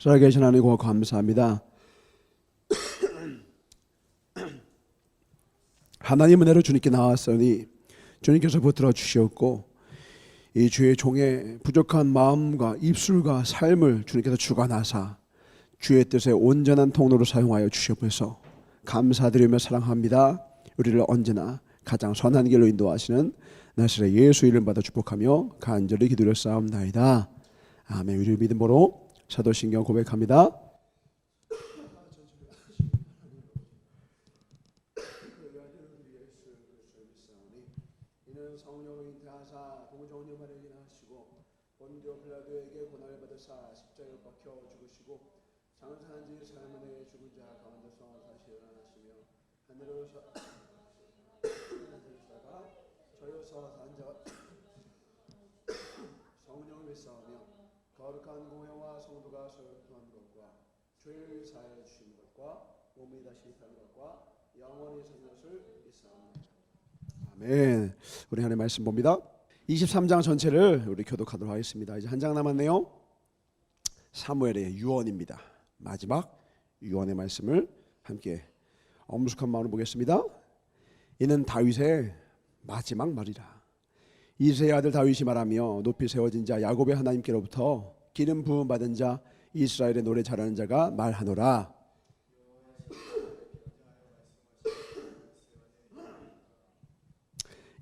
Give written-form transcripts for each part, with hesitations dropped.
살아계신 하나님 고맙고 감사합니다. 하나님 은혜로 주님께 나왔으니 주님께서 붙들어 주시었고 이 주의 종의 부족한 마음과 입술과 삶을 주님께서 주관하사 주의 뜻에 온전한 통로로 사용하여 주시옵소서. 감사드리며 사랑합니다. 우리를 언제나 가장 선한 길로 인도하시는 나사렛 예수 이름 받아 축복하며 간절히 기도드렸사옵나이다. 아멘. 우리 믿음으로 사도신경 고백합니다. 이는 성령을 잉태하사 동정녀 마리아에게 나시고 본디오 빌라도에게 고난을 받으사 십자가에 박혀 죽으시고 장사한 지 사흘 만에 죽은 자 가운데서 다시 일어나시며 하늘로 올라가시다가 저여서 산자 성령을 믿사오며 거룩한 공회와 성도가 소유한 것과 죄를 사하여 주시는 것과 몸이 다시 사는 것과 영원히 사는 것을 믿사옵니다. 아멘. 우리 하나님 말씀 봅니다. 23장 전체를 우리 교독하도록 하겠습니다. 이제 한 장 남았네요. 사무엘의 유언입니다. 마지막 유언의 말씀을 함께 엄숙한 마음으로 보겠습니다. 이는 다윗의 마지막 말이라. 이새의 아들 다윗이 말하며 높이 세워진 자 야곱의 하나님께로부터 기름 부음 받은 자 이스라엘의 노래 잘하는 자가 말하노라.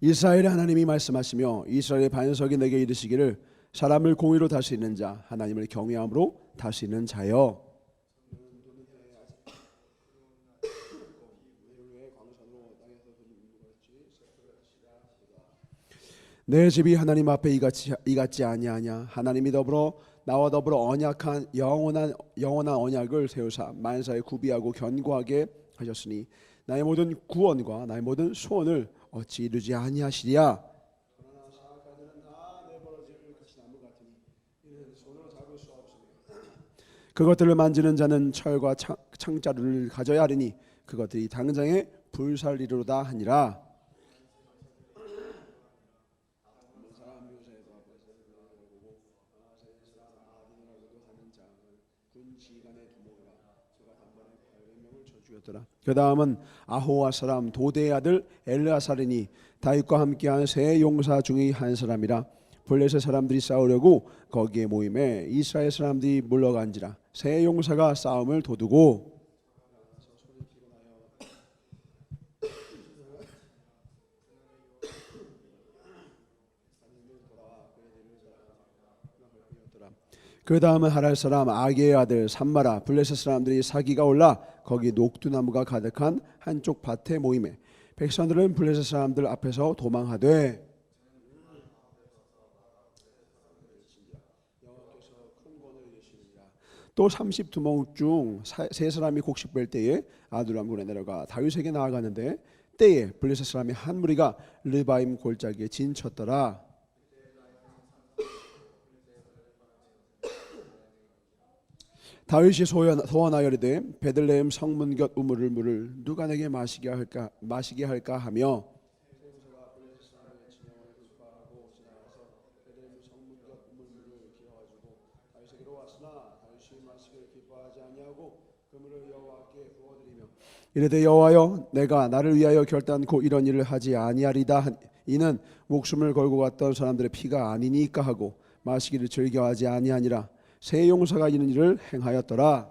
이스라엘의 하나님이 말씀하시며 이스라엘의 반석이 내게 이르시기를 사람을 공의로 다스리는 자 하나님을 경외함으로 다스리는 자여. 내 집이 하나님 앞에 이같지 아니하냐. 하나님이 나와 더불어 언약한 영원한 언약을 세우사 만사에 구비하고 견고하게 하셨으니 나의 모든 구원과 나의 모든 소원을 어찌 이루지 아니하시랴. 그러나 사악하들은 다 내버려질 같이 나무 같으니 이는 손으로 잡을 수 없으며 그것들을 만지는 자는 철과 창자루를 가져야 하리니 그것들이 당장에 불살리로다 하니라. 그 다음은 아호와 사람 도대의 아들 엘르아살이니 다윗과 함께한 세 용사 중의 한 사람이라. 블레셋 사람들이 싸우려고 거기에 모임에 이스라엘 사람들이 물러간지라. 세 용사가 싸움을 도두고 그 다음은 하랄 사람 아게의 아들 삼마라. 블레셋 사람들이 사기가 올라 거기 녹두나무가 가득한 한쪽 밭에 모임에 백성들은 블레셋 사람들 앞에서 도망하되 또 30두목 중 세 사람이 곡식 뺄 때에 아둘람군에 내려가 다윗에게 나아가는데 때에 블레셋 사람이 한 무리가 르바임 골짜기에 진쳤더라. 다윗이 소원하여 이르되 베들레헴 성문 곁 우물을 물을 누가 내게 마시게 할까 하며 이르되 여호와여 내가 나를 위하여 결단코 이런 일을 하지 아니하리다. 이는 목숨을 걸고 갔던 사람들의 피가 아니니까 하고 마시기를 즐겨하지 아니하니라. 세 용사가 이런 일을 행하였더라.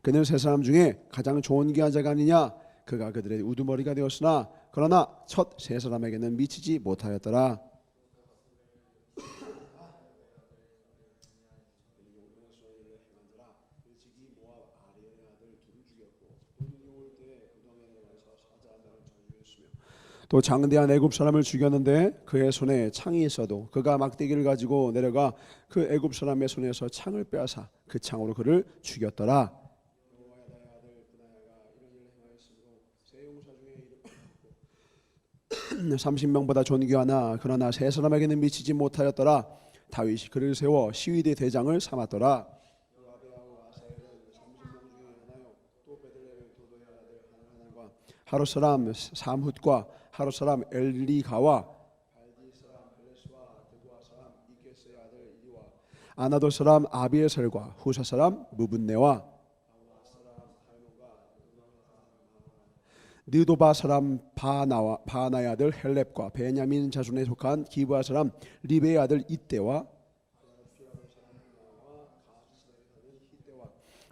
그는 세 사람 중에 가장 존귀한 자가 아니냐. 그가 그들의 우두머리가 되었으나 그러나 첫 세 사람에게는 미치지 못하였더라. 또 장대한 애굽 사람을 죽였는데 그의 손에 창이 있어도 그가 막대기를 가지고 내려가 그 애굽 사람의 손에서 창을 빼앗아 그 창으로 그를 죽였더라. 30명보다 존귀하나 그러나 세 사람에게는 미치지 못하였더라. 다윗이 그를 세워 시위대 대장을 삼았더라. 하롯 사람 삼훗과 하롯 사람 엘리가와 발디 사람 벨레스와 드고아 사람 이게스의 아들 이와 아나도 사람 아비에셀과 후사 사람 무분네와 느도바 사람 바나의 아들 헬렙과 베냐민 자손에 속한 기브아 사람 리베의 아들 이때와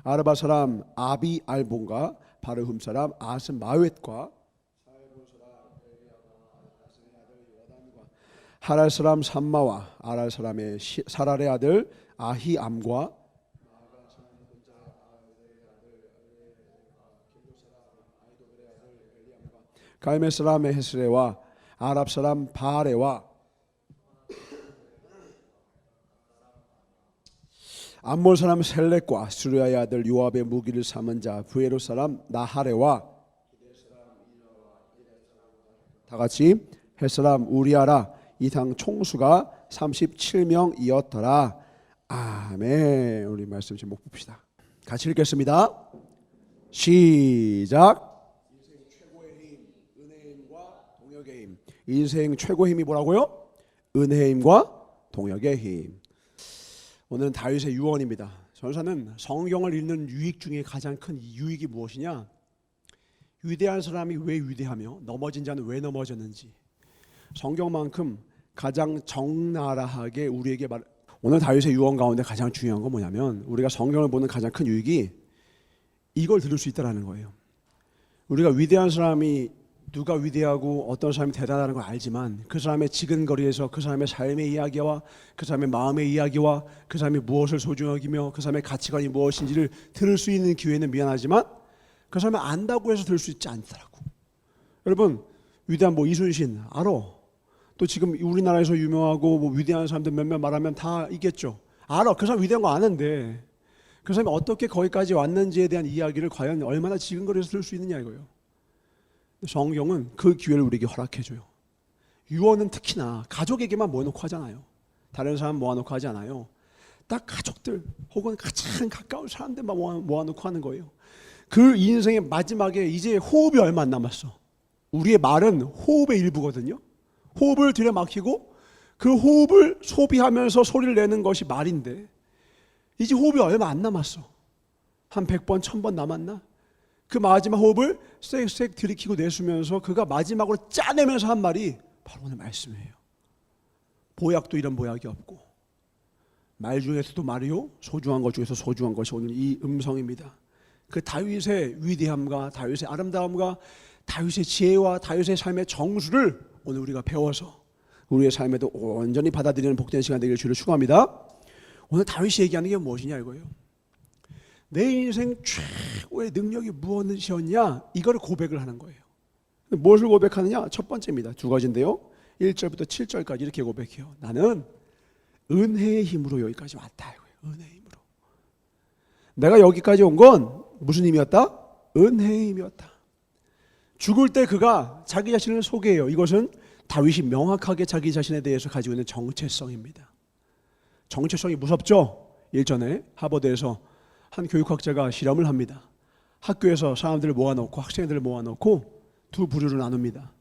아르바 사람 아비 알본과 바르흠 사람 아스마웻과 하랄 사람 삼마와 아랄 사람의 사랄의 아들 아히암과 갈멜 사람 헤스레와 아랍 사람 바레와 암몬 사람 셀렉과 수르야의 아들 요압의 무기를 삼은 자 부에로 사람 나하레와 다같이 헷사람 우리아라 이 당 총수가 37명이었더라. 아멘. 우리 말씀 제목 봅시다. 같이 읽겠습니다. 시작. 인생 최고의 힘, 은혜의 힘과 동역의 힘. 인생 최고의 힘이 뭐라고요? 은혜의 힘과 동역의 힘. 오늘은 다윗의 유언입니다. 전사는 성경을 읽는 유익 중에 가장 큰 유익이 무엇이냐? 위대한 사람이 왜 위대하며 넘어진 자는 왜 넘어졌는지 성경만큼 가장 적나라하게 우리에게 오늘 다윗의 유언 가운데 가장 중요한 건 뭐냐면 우리가 성경을 보는 가장 큰 유익이 이걸 들을 수 있다는 거예요. 우리가 위대한 사람이 누가 위대하고 어떤 사람이 대단하다는 걸 알지만 그 사람의 지근거리에서 그 사람의 삶의 이야기와 그 사람의 마음의 이야기와 그 사람이 무엇을 소중하게 여기며 그 사람의 가치관이 무엇인지를 들을 수 있는 기회는 미안하지만 그 사람이 안다고 해서 들을 수 있지 않더라고. 여러분 위대한 이순신 알아. 또 지금 우리나라에서 유명하고 위대한 사람들 몇몇 말하면 다 있겠죠. 알아. 그 사람 위대한 거 아는데 그 사람이 어떻게 거기까지 왔는지에 대한 이야기를 과연 얼마나 지근거리에서 들을 수 있느냐 이거예요. 성경은 그 기회를 우리에게 허락해줘요. 유언은 특히나 가족에게만 모아놓고 하잖아요. 다른 사람 모아놓고 하지 않아요. 딱 가족들 혹은 가장 가까운 사람들만 모아놓고 하는 거예요. 그 인생의 마지막에 이제 호흡이 얼마 안 남았어. 우리의 말은 호흡의 일부거든요. 호흡을 들여막히고 그 호흡을 소비하면서 소리를 내는 것이 말인데 이제 호흡이 얼마 안 남았어. 한 100번, 1000번 남았나? 그 마지막 호흡을 쌕쌕 들이키고 내쉬면서 그가 마지막으로 짜내면서 한 말이 바로 오늘 말씀이에요. 보약도 이런 보약이 없고 말 중에서도 말이요 소중한 것 중에서 소중한 것이 오늘 이 음성입니다. 그 다윗의 위대함과 다윗의 아름다움과 다윗의 지혜와 다윗의 삶의 정수를 오늘 우리가 배워서 우리의 삶에도 온전히 받아들이는 복된 시간 되기를 주를 축원합니다. 오늘 다윗이 얘기하는 게 무엇이냐 이거예요. 내 인생 최고의 능력이 무엇이었냐 이거를 고백을 하는 거예요. 무엇을 고백하느냐? 첫 번째입니다. 두 가지인데요. 1절부터 7절까지 이렇게 고백해요. 나는 은혜의 힘으로 여기까지 왔다 이거예요. 은혜의 힘으로. 내가 여기까지 온 건 무슨 힘이었다? 은혜의 힘이었다. 죽을 때 그가 자기 자신을 소개해요. 이것은 다윗이 명확하게 자기 자신에 대해서 가지고 있는 정체성입니다. 정체성이 무섭죠? 일전에 하버드에서 한 교육학자가 실험을 합니다. 학교에서 사람들을 모아놓고 학생들을 모아놓고 두 부류로 나눕니다.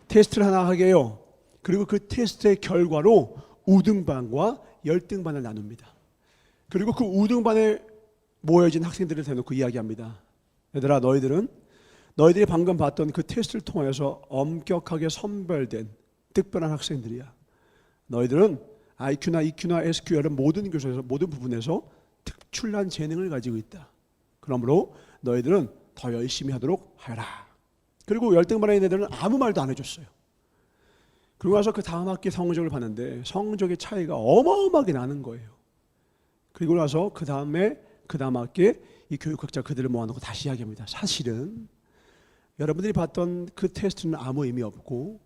테스트를 하나 하게 해요. 그리고 그 테스트의 결과로 우등반과 열등반을 나눕니다. 그리고 그 우등반에 모여진 학생들을 대놓고 이야기합니다. 얘들아 너희들이 방금 봤던 그 테스트를 통해서 엄격하게 선별된 특별한 학생들이야. 너희들은 IQ나 EQ나 SQ 이런 모든 교수에서 모든 부분에서 특출난 재능을 가지고 있다. 그러므로 너희들은 더 열심히 하도록 하라. 그리고 열등반에 있는 애들은 아무 말도 안 해줬어요. 그러고 나서 그 다음 학기 성적을 봤는데 성적의 차이가 어마어마하게 나는 거예요. 그리고 나서 그 다음 학기에 이 교육학자 그들을 모아놓고 다시 이야기합니다. 사실은 여러분들이 봤던 그 테스트는 아무 의미 없고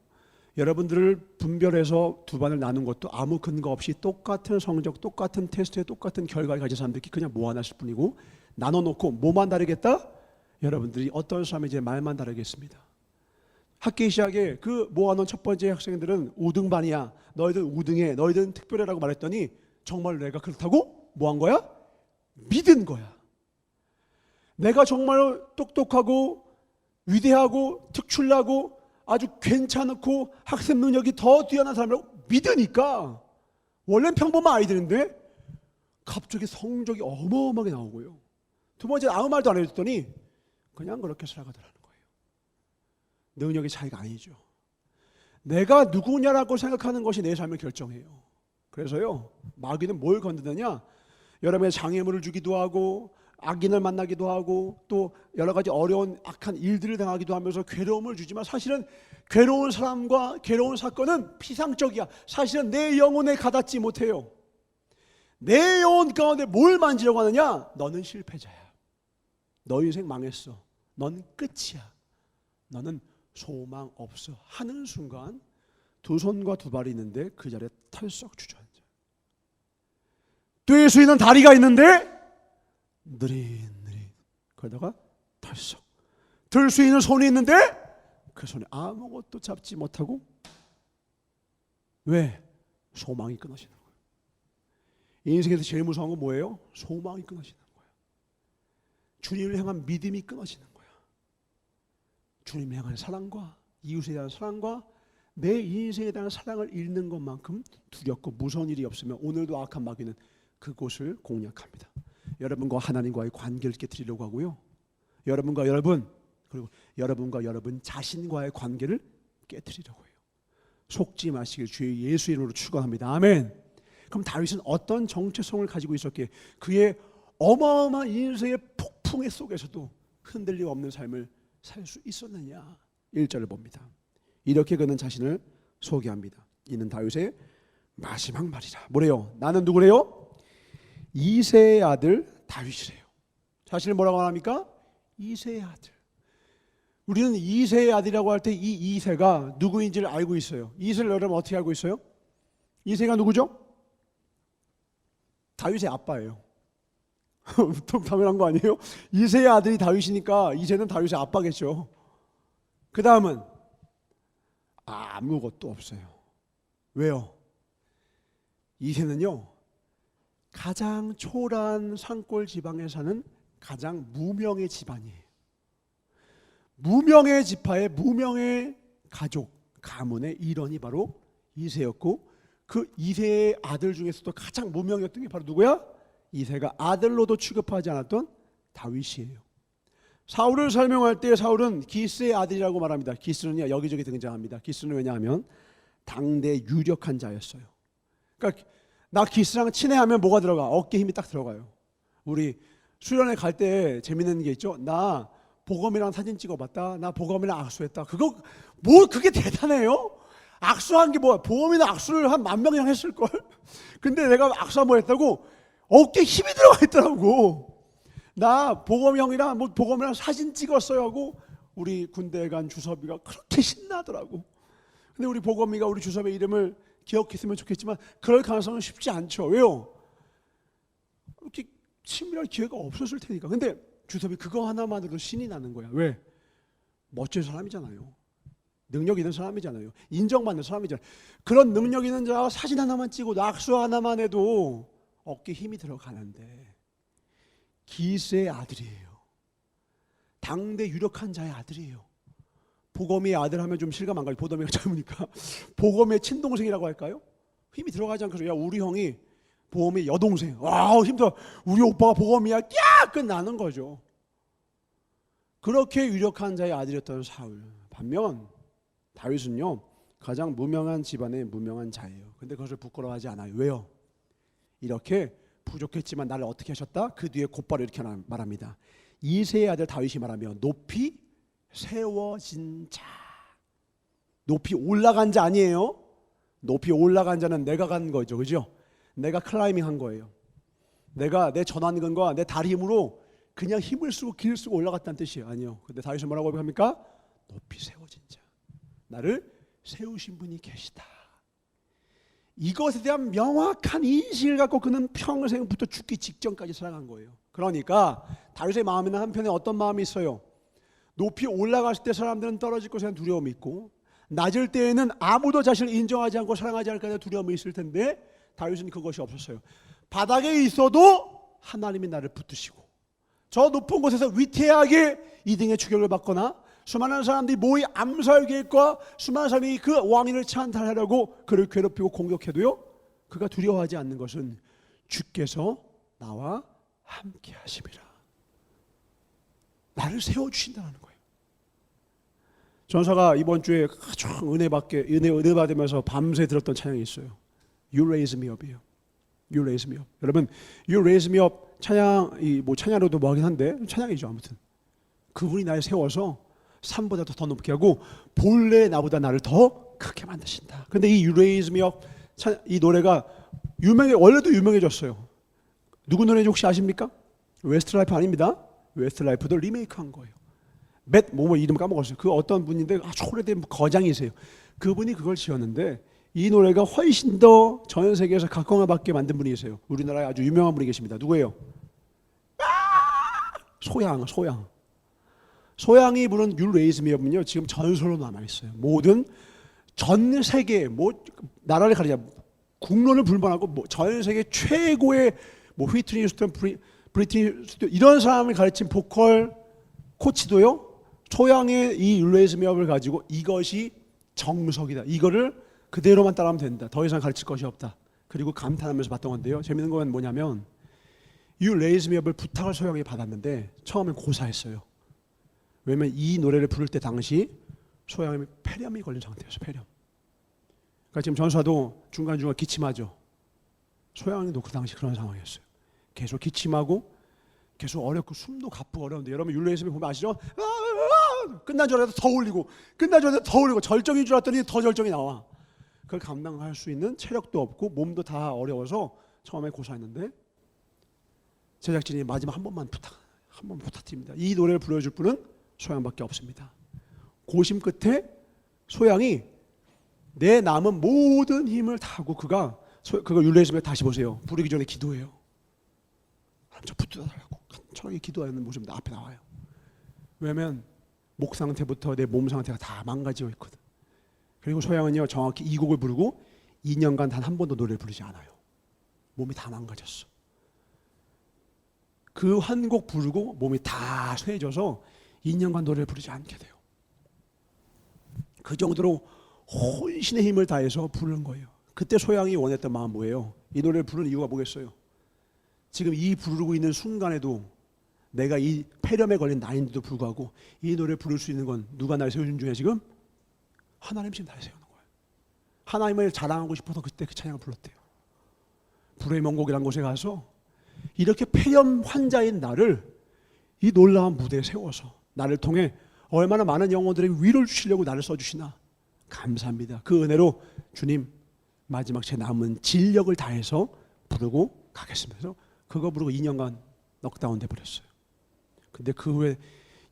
여러분들을 분별해서 두 반을 나눈 것도 아무 근거 없이 똑같은 성적, 똑같은 테스트에 똑같은 결과를 가진 사람들끼리 그냥 모아놨을 뿐이고 나눠놓고 뭐만 다르겠다? 여러분들이 어떤 사람인지 말만 다르겠습니다. 학기 시작에 그 모아놓은 첫 번째 학생들은 우등반이야. 너희들 우등해. 너희들은 특별해라고 말했더니 정말 내가 그렇다고 뭐한 거야? 믿은 거야. 내가 정말 똑똑하고 위대하고 특출나고 아주 괜찮고 학습 능력이 더 뛰어난 사람이라고 믿으니까 원래는 평범한 아이들인데 갑자기 성적이 어마어마하게 나오고요. 두 번째 아무 말도 안 해줬더니 그냥 그렇게 살아가더라는 거예요. 능력의 차이가 아니죠. 내가 누구냐라고 생각하는 것이 내 삶을 결정해요. 그래서요, 마귀는 뭘 건드느냐, 여러분의 장애물을 주기도 하고 악인을 만나기도 하고 또 여러 가지 어려운 악한 일들을 당하기도 하면서 괴로움을 주지만 사실은 괴로운 사람과 괴로운 사건은 피상적이야. 사실은 내 영혼에 가닿지 못해요. 내 영혼 가운데 뭘 만지려고 하느냐? 너는 실패자야. 너 인생 망했어. 넌 끝이야. 너는 소망 없어 하는 순간 두 손과 두 발이 있는데 그 자리에 털썩 주저앉아. 뛸 수 있는 다리가 있는데 느릿느릿 그러다가 털썩. 들 수 있는 손이 있는데 그 손에 아무것도 잡지 못하고, 왜? 소망이 끊어지는 거예요. 인생에서 제일 무서운 건 뭐예요? 소망이 끊어지는 거예요. 주님을 향한 믿음이 끊어지는 거예요. 주님을 향한 사랑과 이웃에 대한 사랑과 내 인생에 대한 사랑을 잃는 것만큼 두렵고 무서운 일이 없으면 오늘도 악한 마귀는 그곳을 공략합니다. 여러분과 하나님과의 관계를 깨뜨리려고 하고요. 여러분과 여러분, 그리고 여러분과 여러분 자신과의 관계를 깨뜨리려고 해요. 속지 마시길 주의 예수 이름으로 축원합니다. 아멘. 그럼 다윗은 어떤 정체성을 가지고 있었기에 그의 어마어마한 인생의 폭풍의 속에서도 흔들림 없는 삶을 살 수 있었느냐? 1절을 봅니다. 이렇게 그는 자신을 소개합니다. 이는 다윗의 마지막 말이라. 뭐래요? 나는 누구래요? 이새의 아들 다윗이래요. 자신을 뭐라고 합니까? 이새의 아들. 우리는 이새의 아들이라고 할 때 이 이새가 누구인지를 알고 있어요. 이새를 여러분 어떻게 알고 있어요? 이새가 누구죠? 다윗의 아빠예요. 당연한 거 아니에요? 이새의 아들이 다윗이니까 이새는 다윗의 아빠겠죠. 그 다음은 아무것도 없어요. 왜요? 이새는요, 가장 초라한 산골 지방에 사는 가장 무명의 집안이에요. 무명의 지파의 무명의 가족, 가문의 일원이 바로 이새였고, 그 이새의 아들 중에서도 가장 무명이었던 게 바로 누구야? 이새가 아들로도 취급하지 않았던 다윗이에요. 사울을 설명할 때 사울은 기스의 아들이라고 말합니다. 기스는요, 여기저기 등장합니다. 기스는 왜냐하면 당대 유력한 자였어요. 그러니까 나 기스랑 친해하면 뭐가 들어가? 어깨 힘이 딱 들어가요. 우리 수련회 갈 때 재밌는 게 있죠. 나 보검이랑 사진 찍어봤다. 나 보검이랑 악수했다. 그거 뭐 그게 대단해요? 악수한 게 뭐야? 보검이나 악수를 한 10,000명이랑 했을걸? 근데 내가 악수 한번 했다고 어깨에 힘이 들어가 있더라고. 나 보검이 형이랑 보검이랑 사진 찍었어요 하고 우리 군대에 간 주섭이가 그렇게 신나더라고. 근데 우리 보검이가 우리 주섭의 이름을 기억했으면 좋겠지만 그럴 가능성은 쉽지 않죠. 왜요? 이렇게 친밀할 기회가 없었을 테니까. 근데 주섭이 그거 하나만으로 신이 나는 거야. 왜? 멋진 사람이잖아요. 능력 있는 사람이잖아요. 인정받는 사람이잖아요. 그런 능력 있는 자와 사진 하나만 찍고 악수 하나만 해도 어깨에 힘이 들어가는데 기스의 아들이에요. 당대 유력한 자의 아들이에요. 보검이의 아들 하면 좀 실감 안 가요. 보검이가 젊으니까. 보검의 친동생이라고 할까요? 힘이 들어가지 않고서 야 우리 형이 보검의 여동생. 와 힘들어. 우리 오빠가 보검이야. 야 끝나는 거죠. 그렇게 유력한 자의 아들이었던 사울. 반면 다윗은요 가장 무명한 집안의 무명한 자예요. 근데 그것을 부끄러워하지 않아요. 왜요? 이렇게 부족했지만 나를 어떻게 하셨다? 그 뒤에 곧바로 이렇게 말합니다. 이새의 아들 다윗이 말하며 높이 세워진 자. 높이 올라간 자 아니에요. 높이 올라간 자는 내가 간 거죠. 그죠? 내가 클라이밍 한 거예요. 내가 내 전완근과 내 다리 힘으로 그냥 힘을 쓰고 길을 쓰고 올라갔다는 뜻이에요. 아니요. 근데 다윗은 뭐라고 합니까? 높이 세워진 자. 나를 세우신 분이 계시다. 이것에 대한 명확한 인식을 갖고 그는 평생부터 죽기 직전까지 살아간 거예요. 그러니까 다윗의 마음에는 한편에 어떤 마음이 있어요? 높이 올라갔을 때 사람들은 떨어질 것에 대한 두려움이 있고 낮을 때에는 아무도 자신을 인정하지 않고 사랑하지 않을 것에 대한 두려움이 있을 텐데 다윗은 그것이 없었어요. 바닥에 있어도 하나님이 나를 붙드시고 저 높은 곳에서 위태하게 이등의 추격을 받거나 수많은 사람들이 모의 암살 계획과 수많은 사람이 그 왕위를 찬탈하려고 그를 괴롭히고 공격해도요, 그가 두려워하지 않는 것은 주께서 나와 함께 하심이라. 나를 세워주신다는 거예요. 전사가 이번 주에 아주 은혜 받으면서 밤새 들었던 찬양이 있어요. You raise me up이에요. You raise me up. 여러분, You raise me up 찬양이 뭐 찬양으로도 뭐하긴 한데 찬양이죠. 아무튼 그분이 나를 세워서 산보다 더 높게 하고 본래 나보다 나를 더 크게 만드신다. 그런데 이 You raise me up 이 노래가 원래도 유명해졌어요. 누구 노래인지 혹시 아십니까? 웨스트라이프 아닙니다. 웨스트라이프도 리메이크한 거예요. 뭐 이름 까먹었어요. 그 어떤 분인데 아주 오래된 거장이세요. 그분이 그걸 지었는데 이 노래가 훨씬 더 전 세계에서 각광을 받게 만든 분이세요. 우리나라에 아주 유명한 분이 계십니다. 누구예요? 소양이 부른 You Raise Me Up은요, 지금 전설로 남아있어요. 모든 전 세계 나라를 가리자 국론을 불문하고 전 세계 최고의 휘트니 휴스턴, 브리트니 휴스턴 이런 사람을 가르친 보컬 코치도요, 소양의 이 You Raise Me Up을 가지고 이것이 정석이다. 이거를 그대로만 따라하면 된다. 더 이상 가르칠 것이 없다. 그리고 감탄하면서 봤던 건데요. 재밌는 건 뭐냐면 You Raise Me Up을 부탁을 소양이 받았는데 처음엔 고사했어요. 왜냐면 이 노래를 부를 때 당시 소양이 폐렴이 걸린 상태였어요. 폐렴. 그러니까 지금 전사도 중간중간 기침하죠. 소양이도 그 당시 그런 상황이었어요. 계속 기침하고 계속 어렵고 숨도 가쁘고 어려운데 여러분 You Raise Me 보면 아시죠? 끝난 줄 알았더니 더 올리고 끝난 줄 알았더니 더 올리고 절정인 줄 알았더니 더 절정이 나와. 그걸 감당할 수 있는 체력도 없고 몸도 다 어려워서 처음에 고사했는데 제작진이 마지막 한 번만 부탁드립니다. 이 노래를 불러줄 분은 소양밖에 없습니다. 고심 끝에 소양이 내 남은 모든 힘을 다하고 그거 율레이스면 다시 보세요. 부르기 전에 기도해요. 저 붙들어 달라고 간절하게 기도하는 모습이 앞에 나와요. 왜냐면 목 상태부터 내 몸 상태가 다 망가지고 있거든. 그리고 소양은요, 정확히 이 곡을 부르고 2년간 단 한 번도 노래를 부르지 않아요. 몸이 다 망가졌어. 그 한 곡 부르고 몸이 다 쇠해져서 2년간 노래를 부르지 않게 돼요. 그 정도로 혼신의 힘을 다해서 부르는 거예요. 그때 소양이 원했던 마음 뭐예요? 이 노래를 부르는 이유가 뭐겠어요? 지금 이 부르고 있는 순간에도 내가 이 폐렴에 걸린 나인데도 불구하고 이 노래를 부를 수 있는 건 누가 날 세워준 중에 지금? 하나님 지금 날 세우는 거예요. 하나님을 자랑하고 싶어서 그때 그 찬양을 불렀대요. 불의 명곡이라는 곳에 가서 이렇게 폐렴 환자인 나를 이 놀라운 무대에 세워서 나를 통해 얼마나 많은 영혼들에게 위로를 주시려고 나를 써주시나 감사합니다. 그 은혜로 주님 마지막 제 남은 진력을 다해서 부르고 가겠습니다. 그래서 그거 부르고 2년간 넉다운 돼버렸어요. 근데 그 후에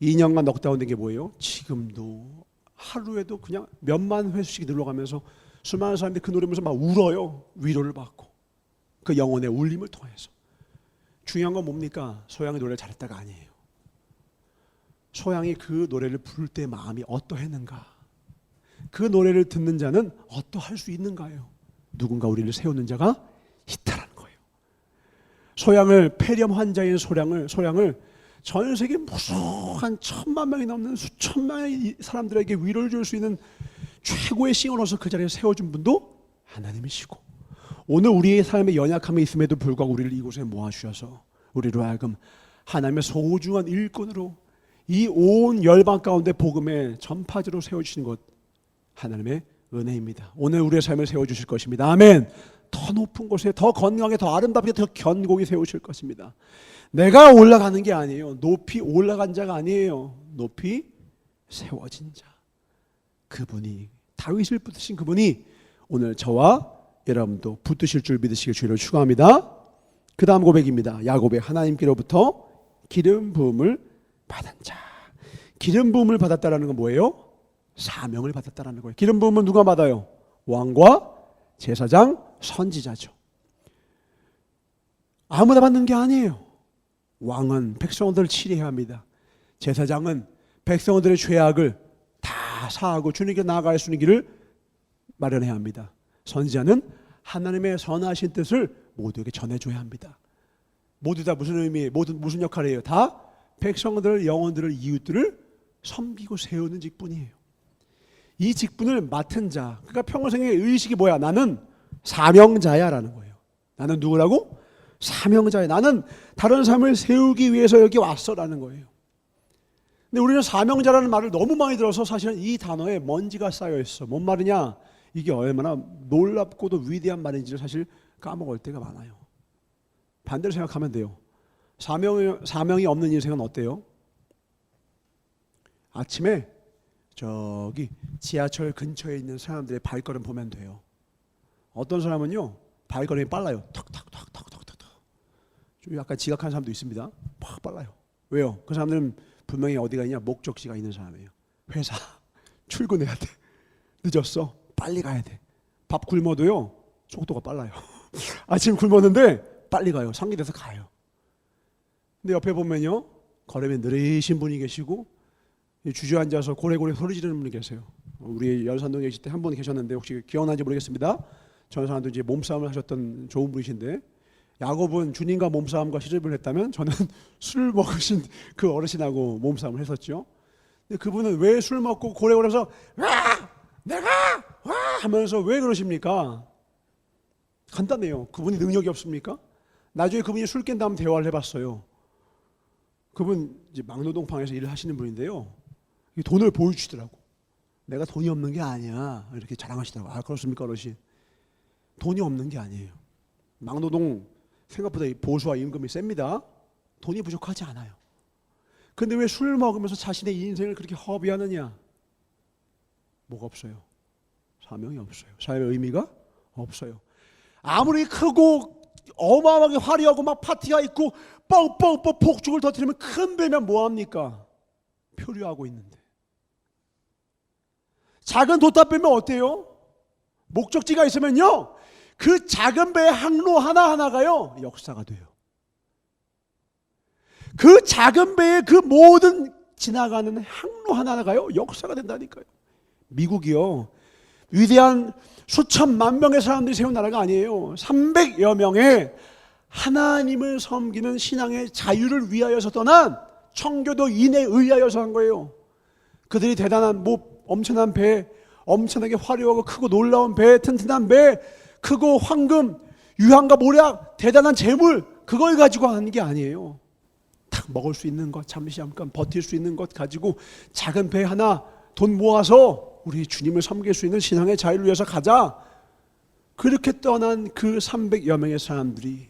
2년간 넉다운 된 게 뭐예요? 지금도 하루에도 그냥 몇만 회수씩 늘어가면서 수많은 사람들이 그 노래 보면서 막 울어요. 위로를 받고 그 영혼의 울림을 통해서. 중요한 건 뭡니까? 소양이 노래를 잘했다가 아니에요. 소양이 그 노래를 부를 때 마음이 어떠했는가? 그 노래를 듣는 자는 어떠할 수 있는가요? 누군가 우리를 세우는 자가 있다라는 거예요. 소양을 폐렴 환자인 소양을 전 세계 무수한 1,000만 명이 넘는 수천 명의 사람들에게 위로를 줄 수 있는 최고의 싱어로서 그 자리에 세워준 분도 하나님이시고 오늘 우리의 삶에 연약함이 있음에도 불구하고 우리를 이곳에 모아주셔서 우리로 하여금 하나님의 소중한 일꾼으로 이 온 열방 가운데 복음의 전파자로 세워주신 것 하나님의 은혜입니다. 오늘 우리의 삶을 세워주실 것입니다. 아멘. 더 높은 곳에 더 건강하게 더 아름답게 더 견고히 세우실 것입니다. 내가 올라가는 게 아니에요. 높이 올라간 자가 아니에요. 높이 세워진 자. 그분이 다윗을 붙드신 그분이 오늘 저와 여러분도 붙드실 줄 믿으시길 주의로 축원합니다. 그 다음 고백입니다. 야곱의 하나님께로부터 기름 부음을 받은 자. 기름 부음을 받았다라는 건 뭐예요? 사명을 받았다라는 거예요. 기름 부음은 누가 받아요? 왕과 제사장, 선지자죠. 아무나 받는 게 아니에요. 왕은 백성들을 치료해야 합니다. 제사장은 백성들의 죄악을 다 사하고 주님께 나아갈 수 있는 길을 마련해야 합니다. 선지자는 하나님의 선하신 뜻을 모두에게 전해줘야 합니다. 모두 다 무슨 의미예요? 무슨 역할이에요? 다 백성들, 영혼들을, 이웃들을 섬기고 세우는 직분이에요. 이 직분을 맡은 자, 그러니까 평생의 의식이 뭐야? 나는 사명자야 라는 거예요. 나는 누구라고? 사명자야. 나는 다른 삶을 세우기 위해서 여기 왔어 라는 거예요. 근데 우리는 사명자라는 말을 너무 많이 들어서 사실은 이 단어에 먼지가 쌓여 있어. 뭔 말이냐? 이게 얼마나 놀랍고도 위대한 말인지를 사실 까먹을 때가 많아요. 반대로 생각하면 돼요. 사명이 없는 인생은 어때요? 아침에 저기 지하철 근처에 있는 사람들의 발걸음 보면 돼요. 어떤 사람은요 발걸음이 빨라요. 턱턱턱턱턱턱. 좀 약간 지각한 사람도 있습니다. 팍 빨라요. 왜요? 그 사람들은 분명히 어디가 있냐? 목적지가 있는 사람이에요. 회사 출근해야 돼. 늦었어. 빨리 가야 돼. 밥 굶어도요 속도가 빨라요. 아침 굶었는데 빨리 가요. 상기돼서 가요. 근데 옆에 보면요 걸음이 느리신 분이 계시고 주저앉아서 고래고래 소리 지르는 분이 계세요. 우리 연산동에 계실 때 한 분 계셨는데 혹시 기억나는지 모르겠습니다. 전산도 이제 몸싸움을 하셨던 좋은 분이신데, 야곱은 주님과 몸싸움과 시접을 했다면 저는 술 먹으신 그 어르신하고 몸싸움을 했었죠. 근데 그분은 왜 술 먹고 고래고래서 와! 내가! 와! 하면서 왜 그러십니까? 간단해요. 그분이 능력이 없습니까? 나중에 그분이 술 깬 다음 대화를 해봤어요. 그분 이제 막노동방에서 일을 하시는 분인데요. 돈을 보여주시더라고. 내가 돈이 없는 게 아니야. 이렇게 자랑하시더라고. 아, 그렇습니까, 어르신? 돈이 없는 게 아니에요. 막노동 생각보다 보수와 임금이 셉니다. 돈이 부족하지 않아요. 근데 왜 술 먹으면서 자신의 인생을 그렇게 허비하느냐? 뭐가 없어요? 사명이 없어요. 삶의 의미가 없어요. 아무리 크고 어마어마하게 화려하고 막 파티가 있고 뻥뻥뻥 폭죽을 터뜨리면 큰 배면 뭐합니까? 표류하고 있는데. 작은 돛다 빼면 어때요? 목적지가 있으면요 그 작은 배의 항로 하나하나가요 역사가 돼요. 그 작은 배의 그 모든 지나가는 항로 하나하나가요 역사가 된다니까요. 미국이요 위대한 수천만 명의 사람들이 세운 나라가 아니에요. 300여 명의 하나님을 섬기는 신앙의 자유를 위하여서 떠난 청교도인에 의하여서 한 거예요. 그들이 대단한 엄청난 배, 엄청나게 화려하고 크고 놀라운 배, 튼튼한 배, 크고 황금, 유황과 모략, 대단한 재물, 그걸 가지고 하는 게 아니에요. 딱 먹을 수 있는 것, 잠깐 버틸 수 있는 것 가지고 작은 배 하나 돈 모아서 우리 주님을 섬길 수 있는 신앙의 자유를 위해서 가자. 그렇게 떠난 그 300여 명의 사람들이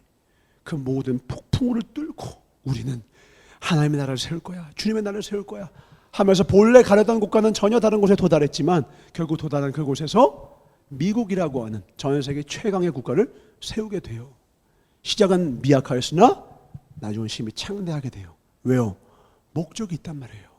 그 모든 폭풍우를 뚫고 우리는 하나님의 나라를 세울 거야, 주님의 나라를 세울 거야 하면서 본래 가려던 곳과는 전혀 다른 곳에 도달했지만 결국 도달한 그곳에서 미국이라고 하는 전 세계 최강의 국가를 세우게 돼요. 시작은 미약하였으나 나중은 심히 창대하게 돼요. 왜요? 목적이 있단 말이에요.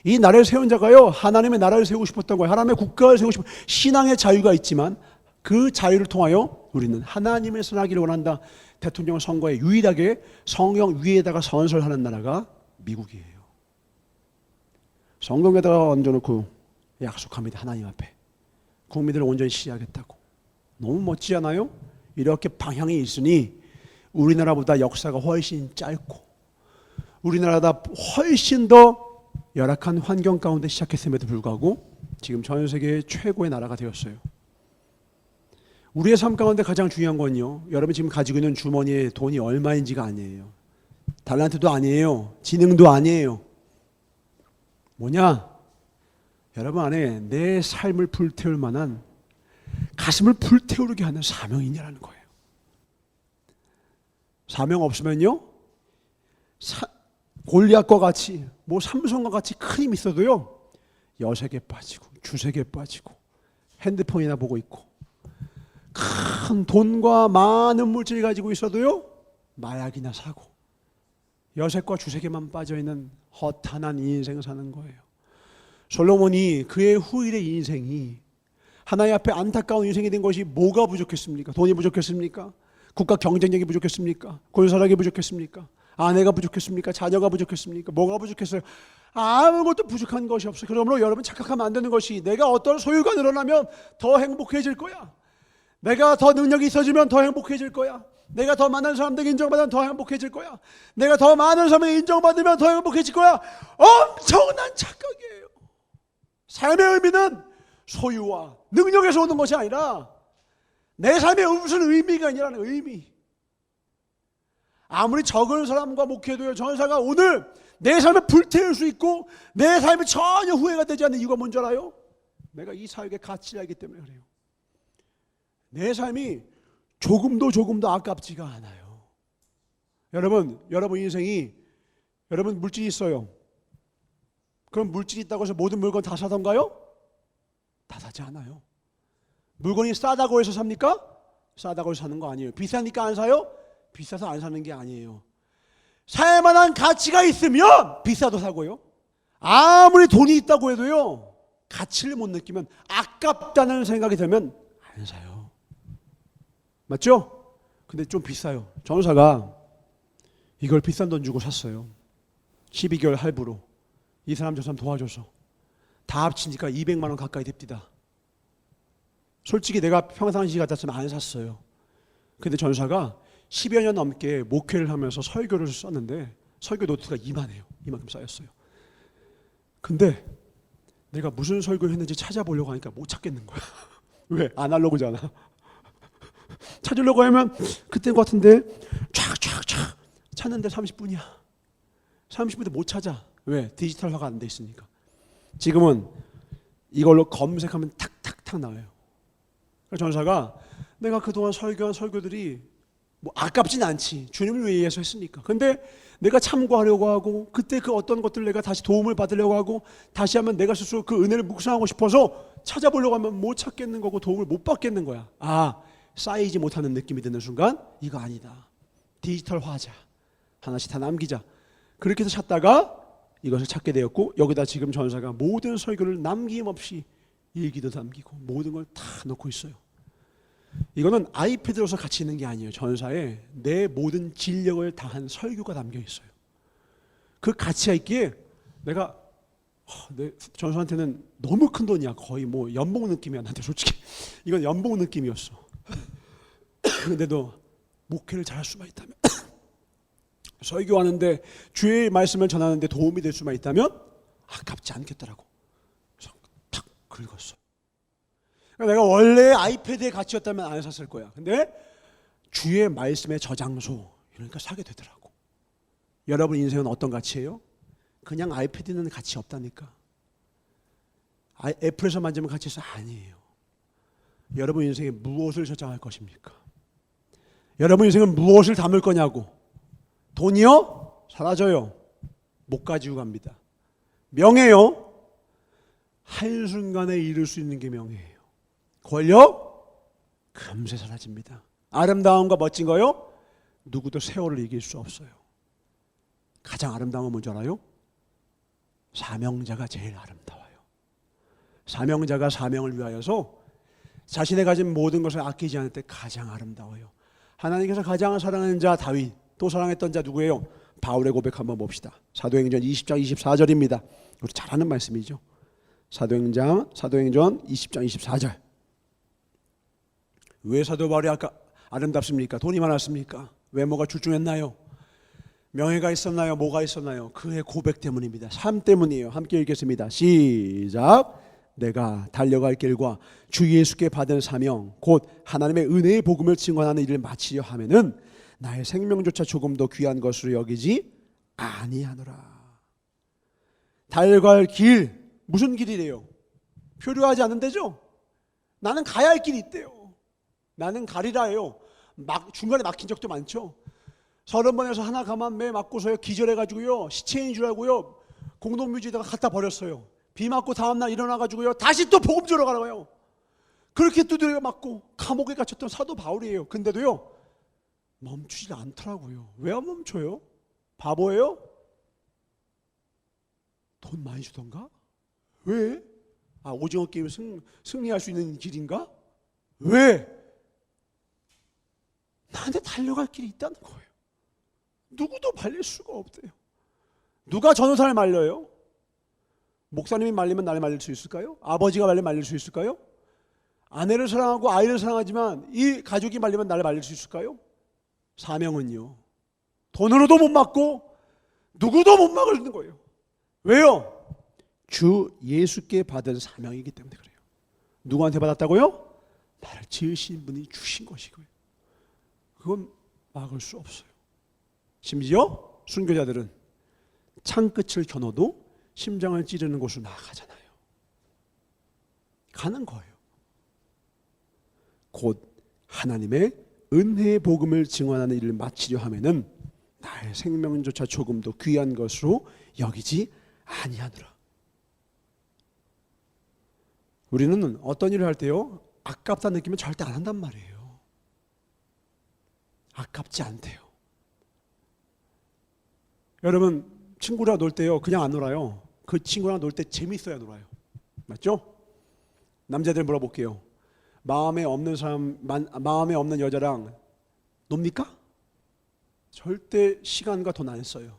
이 나라를 세운 자가요 하나님의 나라를 세우고 싶었던 거예요. 하나님의 국가를 세우고 싶은 신앙의 자유가 있지만 그 자유를 통하여 우리는 하나님의 선하기를 원한다. 대통령 선거에 유일하게 성령 위에다가 선설하는 나라가 미국이에요. 성경에다가 얹어놓고 약속합니다. 하나님 앞에 국민들을 온전히 시하겠다고. 너무 멋지지 않아요? 이렇게 방향이 있으니 우리나라보다 역사가 훨씬 짧고 우리나라보다 훨씬 더 열악한 환경 가운데 시작했음에도 불구하고 지금 전 세계의 최고의 나라가 되었어요. 우리의 삶 가운데 가장 중요한 건요 여러분 지금 가지고 있는 주머니에 돈이 얼마인지가 아니에요. 달란트도 아니에요. 지능도 아니에요. 뭐냐? 여러분 안에 내 삶을 불태울 만한 가슴을 불태우게 하는 사명이 있냐라는 거예요. 사명 없으면요 골리앗과 같이 삼손과 같이 큰 힘이 있어도요 여색에 빠지고 주색에 빠지고 핸드폰이나 보고 있고 큰 돈과 많은 물질을 가지고 있어도요 마약이나 사고 여색과 주색에만 빠져있는 허탄한 인생을 사는 거예요. 솔로몬이 그의 후일의 인생이 하나님 앞에 안타까운 인생이 된 것이 뭐가 부족했습니까? 돈이 부족했습니까? 국가 경쟁력이 부족했습니까? 군사력이 부족했습니까? 아내가 부족했습니까? 자녀가 부족했습니까? 뭐가 부족했어요? 아무것도 부족한 것이 없어요. 그러므로 여러분 착각하면 안 되는 것이 내가 어떤 소유가 늘어나면 더 행복해질 거야. 내가 더 능력이 있어지면 더 행복해질 거야. 내가 더 많은 사람들에게 인정받으면 더 행복해질 거야. 내가 더 많은 사람에게 인정받으면 더 행복해질 거야. 엄청난 착각이에요. 삶의 의미는 소유와 능력에서 오는 것이 아니라 내 삶에 무슨 의미가 아니라는 의미. 아무리 적은 사람과 목회도요, 전사가 오늘 내 삶에 불태울 수 있고 내 삶이 전혀 후회가 되지 않는 이유가 뭔지 알아요? 내가 이 사역의 가치를 알기 때문에 그래요. 내 삶이 조금도 아깝지가 않아요. 여러분 인생이, 여러분 물질이 있어요. 그럼 물질이 있다고 해서 모든 물건 다 사던가요? 다 사지 않아요. 물건이 싸다고 해서 삽니까? 싸다고 해서 사는 거 아니에요. 비싸니까 안 사요? 비싸서 안 사는 게 아니에요. 살 만한 가치가 있으면 비싸도 사고요. 아무리 돈이 있다고 해도요, 가치를 못 느끼면, 아깝다는 생각이 들면 안 사요. 맞죠? 근데 좀 비싸요. 전사가 이걸 비싼 돈 주고 샀어요. 12개월 할부로. 이 사람 저 사람 도와줘서 다 합치니까 200만 원 가까이 됩니다. 솔직히 내가 평상시 같았으면 안 샀어요. 근데 전사가 10여 년 넘게 목회를 하면서 설교를 썼는데 설교 노트가 이만해요. 이만큼 쌓였어요. 근데 내가 무슨 설교했는지 찾아보려고 하니까 못 찾겠는 거야. 왜? 아날로그잖아. 찾으려고 하면 그때인 것 같은데 촥 찾는데 30분이야. 30분인데 못 찾아. 왜? 디지털화가 안 돼 있으니까. 지금은 이걸로 검색하면 탁탁탁 나와요. 그래서 전사가 내가 그동안 설교한 설교들이 뭐 아깝진 않지. 주님을 위해서 했으니까. 근데 내가 참고하려고 하고 그때 그 어떤 것들 내가 다시 도움을 받으려고 하고 다시 한번 내가 스스로 그 은혜를 묵상하고 싶어서 찾아보려고 하면 못 찾겠는 거고 도움을 못 받겠는 거야. 쌓이지 못하는 느낌이 드는 순간 이거 아니다. 디지털화하자. 하나씩 다 남기자. 그렇게 해서 찾다가 이것을 찾게 되었고 여기다 지금 전사가 모든 설교를 남김없이 일기도 남기고 모든 걸 다 넣고 있어요. 이거는 아이패드로서 같이 있는 게 아니에요. 전사에 내 모든 진력을 다한 설교가 담겨 있어요. 그 가치가 있기에 내가 내 전사한테는 너무 큰 돈이야. 거의 뭐 연봉 느낌이야. 나한테 솔직히 이건 연봉 느낌이었어. 근데도 목회를 잘할 수만 있다면 설교하는데 주의 말씀을 전하는데 도움이 될 수만 있다면 아깝지 않겠더라고. 그래서 탁 긁었어. 내가 원래 아이패드의 가치였다면 안 샀을 거야. 근데 주의 말씀의 저장소 이러니까 사게 되더라고. 여러분 인생은 어떤 가치예요? 그냥 아이패드는 가치 없다니까. 애플에서 만지면 가치 있어? 아니에요. 여러분 인생에 무엇을 저장할 것입니까? 여러분 인생은 무엇을 담을 거냐고. 돈이요? 사라져요. 못 가지고 갑니다. 명예요? 한순간에 이룰 수 있는 게 명예예요. 권력? 금세 사라집니다. 아름다움과 멋진 거요? 누구도 세월을 이길 수 없어요. 가장 아름다운 건 뭔지 알아요? 사명자가 제일 아름다워요. 사명자가 사명을 위하여서 자신의 가진 모든 것을 아끼지 않을 때 가장 아름다워요. 하나님께서 가장 사랑하는 자 다윗, 또 사랑했던 자 누구예요? 바울의 고백 한번 봅시다. 사도행전 20장 24절입니다. 우리 잘 아는 말씀이죠. 사도행전 20장 24절. 왜 사도 바울이 아름답습니까? 돈이 많았습니까? 외모가 출중했나요? 명예가 있었나요? 뭐가 있었나요? 그의 고백 때문입니다. 삶 때문이에요. 함께 읽겠습니다. 시작. 내가 달려갈 길과 주 예수께 받은 사명 곧 하나님의 은혜의 복음을 증언하는 일을 마치려 하면은 나의 생명조차 조금 더 귀한 것으로 여기지 아니하노라. 달려갈 길, 무슨 길이래요? 표류하지 않는 데죠? 나는 가야 할 길이 있대요. 나는 가리라예요. 중간에 막힌 적도 많죠. 30번에서 하나 가만 매 맞고서요 기절해가지고요 시체인 줄 알고요 공동묘지에다가 갖다 버렸어요. 비 맞고 다음날 일어나가지고요 다시 또 복음 전하러 가라고요. 그렇게 두드려 맞고 감옥에 갇혔던 사도 바울이에요. 근데도요 멈추지 않더라고요. 왜 안 멈춰요? 바보예요? 돈 많이 주던가? 왜? 오징어 게임 승리할 수 있는 길인가? 왜? 나한테 달려갈 길이 있다는 거예요. 누구도 말릴 수가 없대요. 누가 전도사를 말려요? 목사님이 말리면 나를 말릴 수 있을까요? 아버지가 말리면 말릴 수 있을까요? 아내를 사랑하고 아이를 사랑하지만 이 가족이 말리면 나를 말릴 수 있을까요? 사명은요, 돈으로도 못 막고 누구도 못 막을 거예요. 왜요? 주 예수께 받은 사명이기 때문에 그래요. 누구한테 받았다고요? 나를 지으신 분이 주신 것이고요. 그건 막을 수 없어요. 심지어 순교자들은 창끝을 겨눠도 심장을 찌르는 곳으로 나아가잖아요. 가는 거예요. 곧 하나님의 은혜의 복음을 증언하는 일을 마치려 하면은 나의 생명조차 조금도 귀한 것으로 여기지 아니하노라. 우리는 어떤 일을 할 때요, 아깝다는 느낌은 절대 안 한단 말이에요. 아깝지 않대요. 여러분, 친구랑 놀 때요, 그냥 안 놀아요. 그 친구랑 놀 때 재밌어야 놀아요. 맞죠? 남자들 물어볼게요. 마음에 없는 여자랑 놉니까? 절대 시간과 돈 안 써요.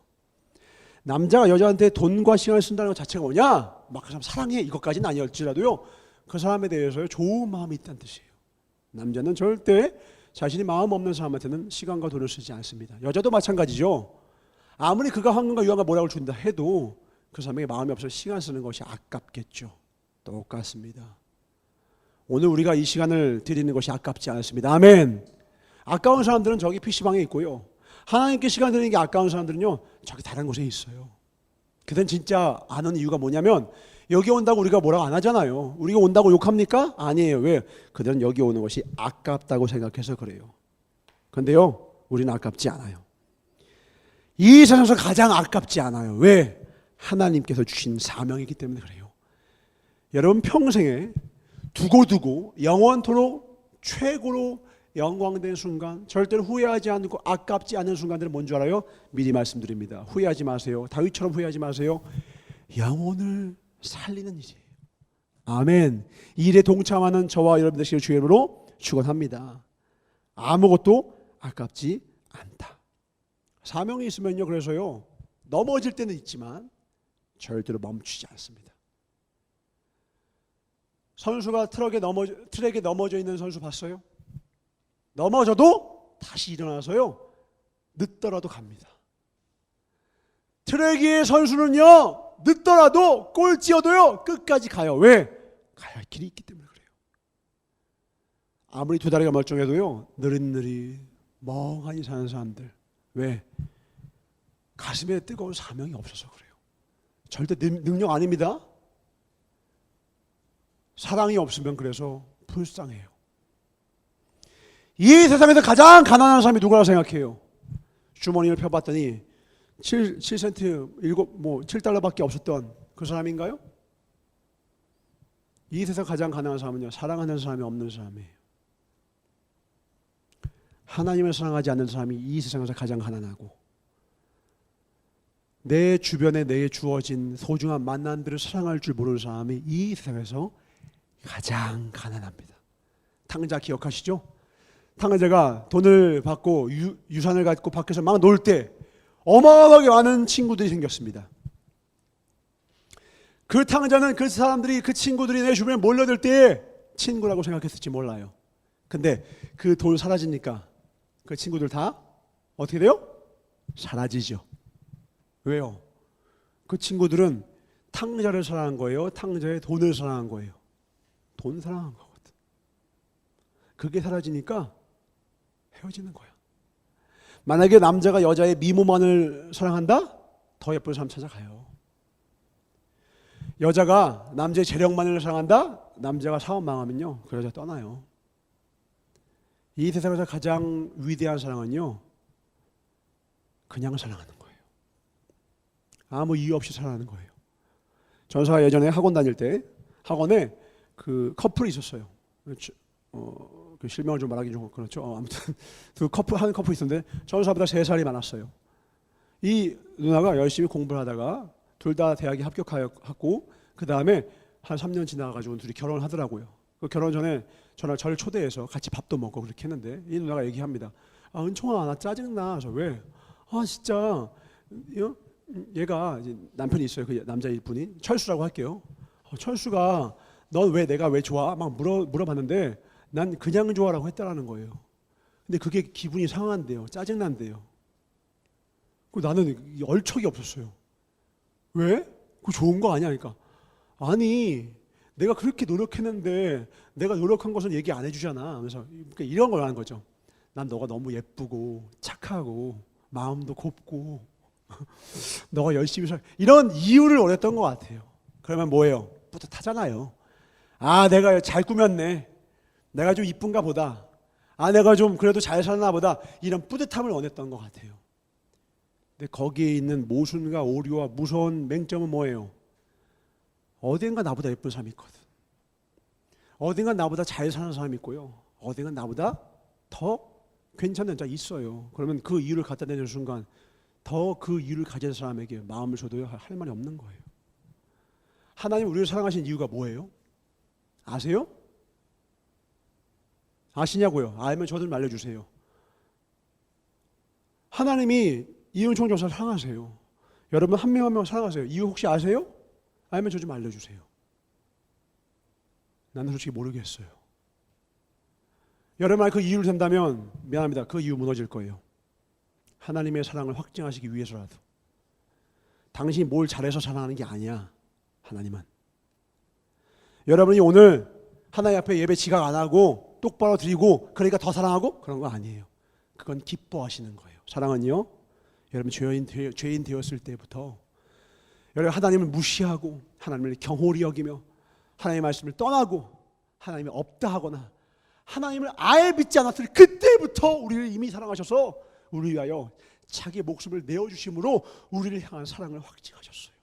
남자가 여자한테 돈과 시간을 쓴다는 것 자체가 뭐냐? 막 그 사람 사랑해 이것까지는 아니었지라도요, 그 사람에 대해서 좋은 마음이 있다는 뜻이에요. 남자는 절대 자신이 마음 없는 사람한테는 시간과 돈을 쓰지 않습니다. 여자도 마찬가지죠. 아무리 그가 황금과 유황과 모락을 준다 해도 그 사람에게 마음이 없어서 시간 쓰는 것이 아깝겠죠. 똑같습니다. 오늘 우리가 이 시간을 드리는 것이 아깝지 않습니다. 아멘. 아까운 사람들은 저기 PC방에 있고요, 하나님께 시간 드리는 게 아까운 사람들은요, 저기 다른 곳에 있어요. 그들은 진짜 아는 이유가 뭐냐면, 여기 온다고 우리가 뭐라고 안 하잖아요. 우리가 온다고 욕합니까? 아니에요. 왜? 그들은 여기 오는 것이 아깝다고 생각해서 그래요. 그런데요, 우리는 아깝지 않아요. 이 세상에서 가장 아깝지 않아요. 왜? 하나님께서 주신 사명이기 때문에 그래요. 여러분 평생에 두고두고 영원토록 최고로 영광된 순간, 절대로 후회하지 않고 아깝지 않은 순간들은 뭔 줄 알아요? 미리 말씀드립니다. 후회하지 마세요. 다윗처럼 후회하지 마세요. 영혼을 살리는 일이에요. 아멘. 이 일에 동참하는 저와 여러분 되시길 주의 이름으로 축원합니다. 아무것도 아깝지 않다. 사명이 있으면요, 그래서요, 넘어질 때는 있지만 절대로 멈추지 않습니다. 선수가 트랙에 넘어져 있는 선수 봤어요? 넘어져도 다시 일어나서요, 늦더라도 갑니다. 트랙 위의 선수는요, 늦더라도 꼴찌여도요, 끝까지 가요. 왜? 가야 할 길이 있기 때문에 그래요. 아무리 두 다리가 멀쩡해도요, 느릿느릿 멍하니 사는 사람들, 왜? 가슴에 뜨거운 사명이 없어서 그래요. 절대 능력 아닙니다. 사랑이 없으면 그래서 불쌍해요. 이 세상에서 가장 가난한 사람이 누구라고 생각해요? 주머니를 펴봤더니 7센트 7달러밖에 없었던 그 사람인가요? 이 세상 가장 가난한 사람은요, 사랑하는 사람이 없는 사람이에요. 하나님을 사랑하지 않는 사람이 이 세상에서 가장 가난하고, 내 주변에 내게 주어진 소중한 만남들을 사랑할 줄 모르는 사람이 이 세상에서 가장 가난합니다. 탕자 기억하시죠? 탕자가 돈을 받고 유산을 갖고 밖에서 막 놀 때 어마어마하게 많은 친구들이 생겼습니다. 그 탕자는 그 사람들이, 그 친구들이 내 주변에 몰려들 때 친구라고 생각했을지 몰라요. 근데 그 돈 사라지니까 그 친구들 다 어떻게 돼요? 사라지죠. 왜요? 그 친구들은 탕자를 사랑한 거예요? 탕자의 돈을 사랑한 거예요? 돈 사랑한 거거든. 그게 사라지니까 헤어지는 거야. 만약에 남자가 여자의 미모만을 사랑한다? 더 예쁜 사람 찾아가요. 여자가 남자의 재력만을 사랑한다? 남자가 사업 망하면요, 그 여자 떠나요. 이 세상에서 가장 위대한 사랑은요, 그냥 사랑하는 거예요. 아무 이유 없이 사랑하는 거예요. 전사가 예전에 학원 다닐 때 학원에 그 커플이 있었어요. 그 실명을 좀 말하기 좀 그렇죠. 아무튼 그 한 커플이 있었는데 전사보다 3살이 많았어요. 이 누나가 열심히 공부를 하다가 둘 다 대학에 합격하고 그 다음에 한 3년 지나가지고 둘이 결혼을 하더라고요. 그 결혼 전에 저를 초대해서 같이 밥도 먹고 그렇게 했는데 이 누나가 얘기합니다. 아, 은총아, 나 짜증나. 저 왜? 아, 진짜 얘가 이제 남편이 있어요. 그 남자분이 철수라고 할게요. 철수가 넌 왜, 내가 왜 좋아? 막 물어봤는데 난 그냥 좋아라고 했다라는 거예요. 근데 그게 기분이 상한대요. 짜증난대요. 나는 얼척이 없었어요. 왜? 그거 좋은 거 아니야? 그러니까 아니 내가 그렇게 노력했는데 내가 노력한 것은 얘기 안 해주잖아. 그래서 그러니까 이런 걸 하는 거죠. 난 너가 너무 예쁘고 착하고 마음도 곱고 너가 열심히 이런 이유를 원했던 것 같아요. 그러면 뭐예요? 뿌듯하잖아요. 아 내가 잘 꾸몄네. 내가 좀 이쁜가 보다. 아 내가 좀 그래도 잘 살나 보다. 이런 뿌듯함을 원했던 것 같아요. 근데 거기에 있는 모순과 오류와 무서운 맹점은 뭐예요? 어딘가 나보다 예쁜 사람이 있거든. 어딘가 나보다 잘 사는 사람이 있고요. 어딘가 나보다 더 괜찮은 자가 있어요. 그러면 그 이유를 갖다 대는 순간 더 그 이유를 가진 사람에게 마음을 줘도 할 말이 없는 거예요. 하나님 우리를 사랑하신 이유가 뭐예요? 아세요? 아시냐고요? 알면 저 좀 알려주세요. 하나님이 이은총 전사를 사랑하세요. 여러분 한 명 한 명 사랑하세요. 이유 혹시 아세요? 알면 저 좀 알려주세요. 나는 솔직히 모르겠어요. 여러분 그 이유를 된다면 미안합니다. 그 이유 무너질 거예요. 하나님의 사랑을 확증하시기 위해서라도. 당신이 뭘 잘해서 사랑하는 게 아니야. 하나님은. 여러분이 오늘 하나님 앞에 예배 지각 안 하고 똑바로 드리고 그러니까 더 사랑하고 그런 거 아니에요. 그건 기뻐하시는 거예요. 사랑은요. 여러분 죄인 되었을 때부터 여러분 하나님을 무시하고 하나님을 경홀히 여기며 하나님의 말씀을 떠나고 하나님이 없다 하거나 하나님을 아예 믿지 않았을 그때부터 우리를 이미 사랑하셔서 우리 위하여 자기의 목숨을 내어주심으로 우리를 향한 사랑을 확증하셨어요.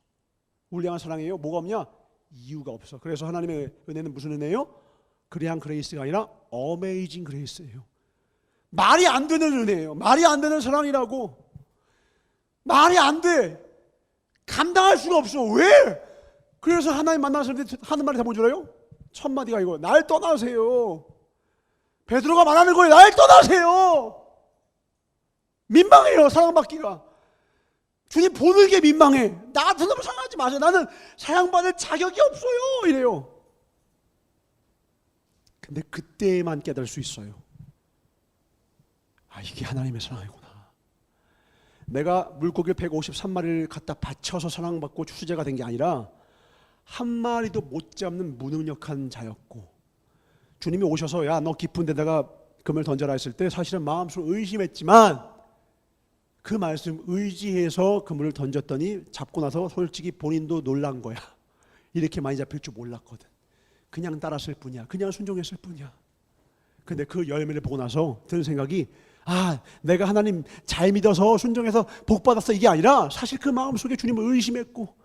우리를 향한 사랑이에요. 뭐가 없냐? 이유가 없어. 그래서 하나님의 은혜는 무슨 은혜예요? 그레한 그레이스가 아니라 어메이징 그레이스예요. 말이 안 되는 은혜예요. 말이 안 되는 사랑이라고. 말이 안 돼. 감당할 수가 없어. 왜? 그래서 하나님 만나서 하는 말이 다 뭔지 알아요? 첫 마디가 이거. 날 떠나세요. 베드로가 말하는 거예요. 날 떠나세요. 민망해요. 사랑받기가. 주님 보는 게 민망해. 나한테 너무 사랑하지 마세요. 나는 사랑받을 자격이 없어요. 이래요. 근데 그때만 깨달을 수 있어요. 아 이게 하나님의 사랑이구나. 내가 물고기 153마리를 갖다 바쳐서 사랑받고 추수제가 된 게 아니라 한 마리도 못 잡는 무능력한 자였고 주님이 오셔서 야 너 깊은 데다가 금을 던져라 했을 때 사실은 마음속으로 의심했지만 그 말씀 의지해서 그물을 던졌더니 잡고 나서 솔직히 본인도 놀란 거야. 이렇게 많이 잡힐 줄 몰랐거든. 그냥 따랐을 뿐이야. 그냥 순종했을 뿐이야. 근데 그 열매를 보고 나서 드는 생각이 아 내가 하나님 잘 믿어서 순종해서 복 받았어 이게 아니라 사실 그 마음속에 주님을 의심했고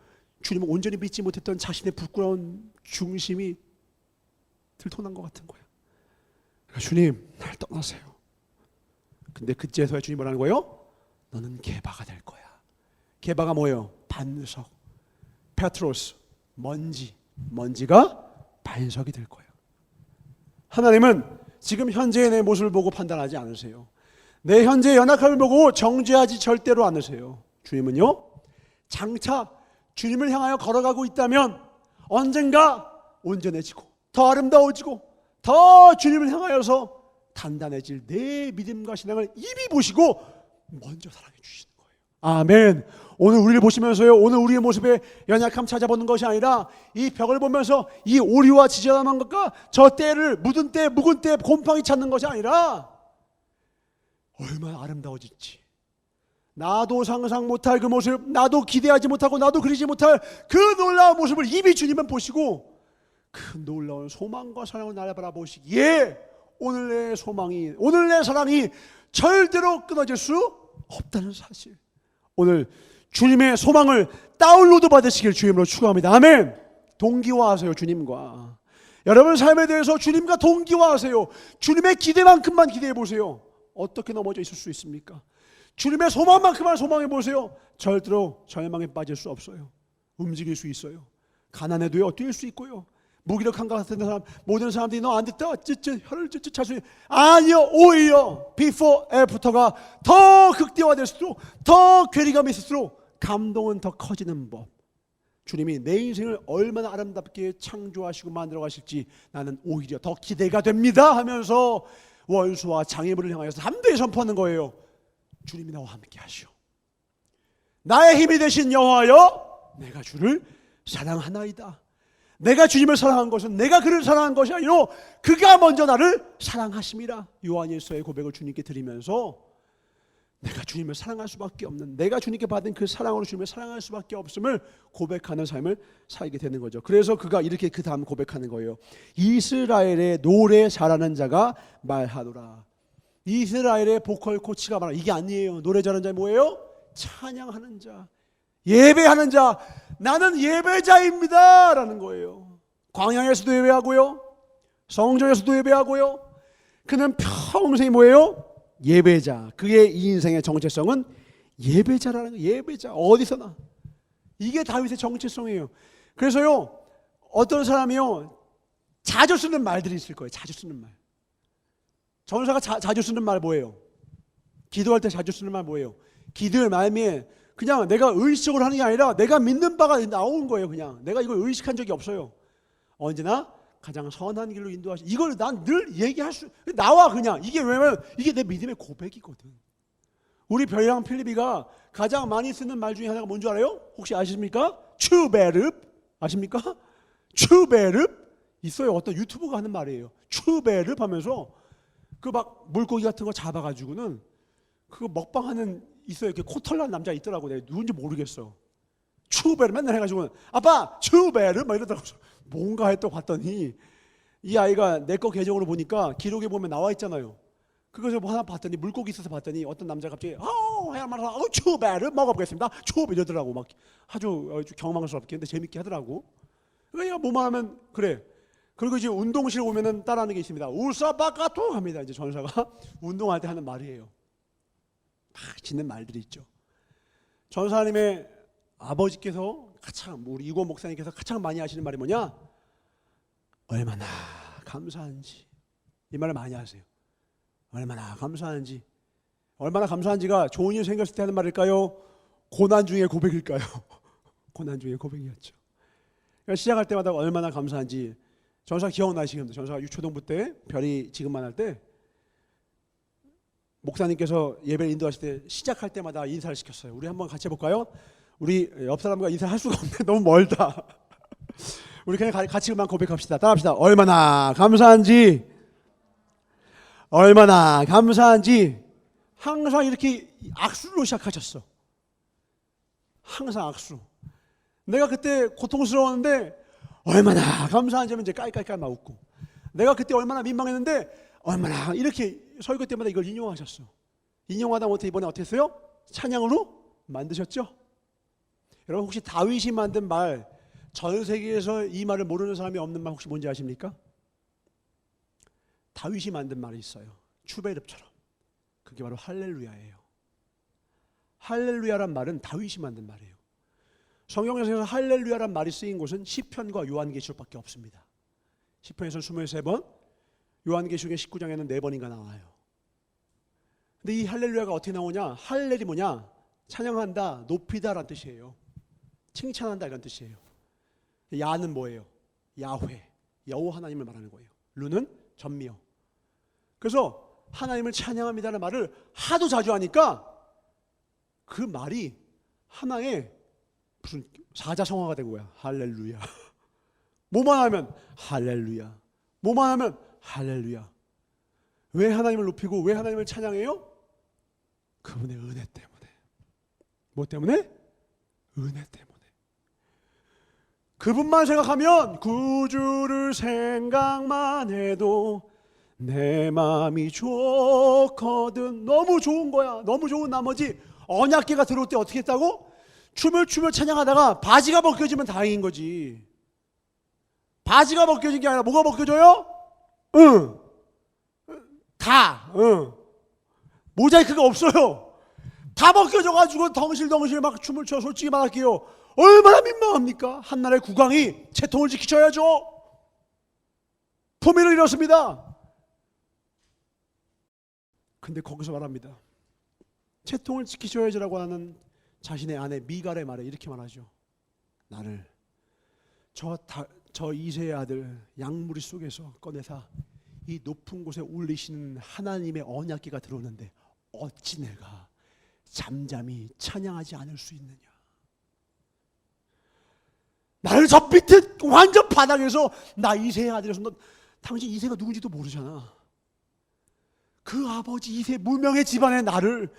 주님을 온전히 믿지 못했던 자신의 부끄러운 중심이 들통난 것 같은 거야. 그러니까 주님 날 떠나세요. 근데 그때서야 주님 뭐라는 거예요? 너는 게바가 될 거야. 게바가 뭐예요? 반석, 페트로스, 먼지가 반석이 될 거야. 하나님은 지금 현재의 내 모습을 보고 판단하지 않으세요. 내 현재의 연약함을 보고 정죄하지 절대로 않으세요. 주님은요 장차 주님을 향하여 걸어가고 있다면 언젠가 온전해지고 더 아름다워지고 더 주님을 향하여서 단단해질 내 믿음과 신앙을 이미 보시고 먼저 사랑해 주시는 거예요. 아멘. 오늘 우리를 보시면서요 오늘 우리의 모습에 연약함 찾아보는 것이 아니라 이 벽을 보면서 이 오류와 지저분한 것과 저 때를 묻은 때 묵은 때 곰팡이 찾는 것이 아니라 얼마나 아름다워질지 나도 상상 못할 그 모습 나도 기대하지 못하고 나도 그리지 못할 그 놀라운 모습을 이미 주님은 보시고 그 놀라운 소망과 사랑을 나를 바라보시기에 오늘 내 소망이 오늘 내 사랑이 절대로 끊어질 수 없다는 사실 오늘 주님의 소망을 다운로드 받으시길 주님으로 축원합니다. 아멘. 동기화하세요. 주님과 여러분 삶에 대해서 주님과 동기화하세요. 주님의 기대만큼만 기대해 보세요. 어떻게 넘어져 있을 수 있습니까? 주님의 소망만큼만 소망해 보세요. 절대로 절망에 빠질 수 없어요. 움직일 수 있어요. 가난해도요 뛸 수 있고요. 무기력한 것 같은 사람 모든 사람들이 너 안 됐다 혀를 ጭጭ 찰 수 있는 아니요 오히려 before after가 더 극대화될수록 더 괴리감이 있을수록 감동은 더 커지는 법. 주님이 내 인생을 얼마나 아름답게 창조하시고 만들어 가실지 나는 오히려 더 기대가 됩니다 하면서 원수와 장애물을 향하여서 담대히 선포하는 거예요. 주님이 나와 함께 하시오. 나의 힘이 되신 여호와여, 내가 주를 사랑하나이다. 내가 주님을 사랑한 것은 내가 그를 사랑한 것이 아니라 그가 먼저 나를 사랑하심이라. 요한일서의 고백을 주님께 드리면서 내가 주님을 사랑할 수밖에 없는, 내가 주님께 받은 그 사랑으로 주님을 사랑할 수밖에 없음을 고백하는 삶을 살게 되는 거죠. 그래서 그가 이렇게 그 다음 고백하는 거예요. 이스라엘의 노래 잘하는 자가 말하노라. 이스라엘의 보컬 코치가 말하는, 이게 아니에요. 노래 잘하는 자 뭐예요? 찬양하는 자, 예배하는 자. 나는 예배자입니다 라는 거예요. 광야에서도 예배하고요, 성전에서도 예배하고요. 그는 평생 뭐예요? 예배자. 그의 이 인생의 정체성은 예배자라는 거예요. 예배자. 어디서나. 이게 다윗의 정체성이에요. 그래서요, 어떤 사람이요, 자주 쓰는 말들이 있을 거예요. 자주 쓰는 말. 전사가 자주 쓰는 말 뭐예요? 기도할 때 자주 쓰는 말 뭐예요? 기도의 말미에 그냥 내가 의식적으로 하는 게 아니라 내가 믿는 바가 나오는 거예요. 그냥 내가 이걸 의식한 적이 없어요. 언제나 가장 선한 길로 인도하시. 이걸 난 늘 얘기할 수, 나와 그냥. 이게 왜냐면 이게 내 믿음의 고백이거든. 우리 별량 필리비가 가장 많이 쓰는 말 중에 하나가 뭔지 알아요? 혹시 아십니까? 추베릅. 아십니까? 추베릅 있어요. 어떤 유튜버가 하는 말이에요. 추베릅 하면서 그 막 물고기 같은 거 잡아가지고는 그거 먹방하는 있어요. 이렇게 코털난 남자 있더라고. 내가 누군지 모르겠어. 추베르 맨날 해가지고 아빠 추베르 막 이러더라고. 뭔가 했다 봤더니 이 아이가 내 거 계정으로 보니까 기록에 보면 나와 있잖아요. 그것을 뭐 하나 봤더니 물고기 있어서 봤더니 어떤 남자가 갑자기 해야말로 추베르 먹어보겠습니다. 추베르 이러더라고. 막 아주 경망스럽게 근데 재밌게 하더라고. 그러니까 뭐만 하면 그래. 그리고 이제 운동실 오면은 따라하는 게 있습니다. 울사바카토 합니다. 이제 전사가 운동할 때 하는 말이에요. 막 짓는 말들이 있죠. 전사님의 아버지께서 가장, 우리 이고 목사님께서 가장 많이 하시는 말이 뭐냐? 얼마나 감사한지. 이 말을 많이 하세요. 얼마나 감사한지. 얼마나 감사한지가 좋은 일 생겼을 때 하는 말일까요? 고난 중의 고백일까요? 고난 중의 고백이었죠. 그러니까 시작할 때마다 얼마나 감사한지. 전사 기억나시겠습니다. 전사가 유초동부 때 별이 지금만 할 때 목사님께서 예배를 인도하실 때 시작할 때마다 인사를 시켰어요. 우리 한번 같이 해볼까요? 우리 옆 사람과 인사할 수가 없네. 너무 멀다. 우리 그냥 같이 음악 고백합시다. 따라합시다. 얼마나 감사한지, 얼마나 감사한지. 항상 이렇게 악수로 시작하셨어. 항상 악수. 내가 그때 고통스러웠는데 얼마나 감사한지 하면 이제 깔깔깔 막 웃고, 내가 그때 얼마나 민망했는데 얼마나 이렇게 설교 때마다 이걸 인용하셨어. 인용하다 못해 이번에 어떻게 했어요? 찬양으로 만드셨죠? 여러분 혹시 다윗이 만든 말, 전 세계에서 이 말을 모르는 사람이 없는 말 혹시 뭔지 아십니까? 다윗이 만든 말이 있어요. 추베릅처럼. 그게 바로 할렐루야예요. 할렐루야란 말은 다윗이 만든 말이에요. 성경에서 할렐루야란 말이 쓰인 곳은 시편과 요한계시록밖에 없습니다. 시편에서는 23번, 요한계시록의 19장에는 4번인가 나와요. 근데 이 할렐루야가 어떻게 나오냐? 할렐이 뭐냐? 찬양한다, 높이다라는 뜻이에요. 칭찬한다 이런 뜻이에요. 야는 뭐예요? 야훼, 여호와 하나님을 말하는 거예요. 루는 전미어. 그래서 하나님을 찬양합니다라는 말을 하도 자주 하니까 그 말이 하나의 무슨 사자성어가 된 거야. 할렐루야. 뭐만 하면 할렐루야. 뭐만 하면 할렐루야. 왜 하나님을 높이고 왜 하나님을 찬양해요? 그분의 은혜 때문에. 뭐 때문에? 은혜 때문에. 그분만 생각하면, 구주를 생각만 해도 내 마음이 좋거든. 너무 좋은 거야. 너무 좋은 나머지 언약궤가 들어올 때 어떻게 했다고? 춤을 찬양하다가 바지가 벗겨지면 다행인 거지. 바지가 벗겨진 게 아니라 뭐가 벗겨져요? 모자이크가 없어요. 다 벗겨져가지고 덩실덩실 막 춤을 춰. 솔직히 말할게요. 얼마나 민망합니까? 한나라의 국왕이 채통을 지키셔야죠. 품위를 잃었습니다. 근데 거기서 말합니다. 채통을 지키셔야지라고 하는 자신의 아내 미갈의 말에 이렇게 말하죠. 나를 저 이세의 아들 양무리 속에서 꺼내사 이 높은 곳에 올리시는 하나님의 언약궤가 들어오는데 어찌 내가 잠잠히 찬양하지 않을 수 있느냐. 나를 저 밑에 완전 바닥에서 나 이세의 아들에서 너 당신 이세가 누군지도 모르잖아. 그 아버지 이세 무명의 집안의 나를,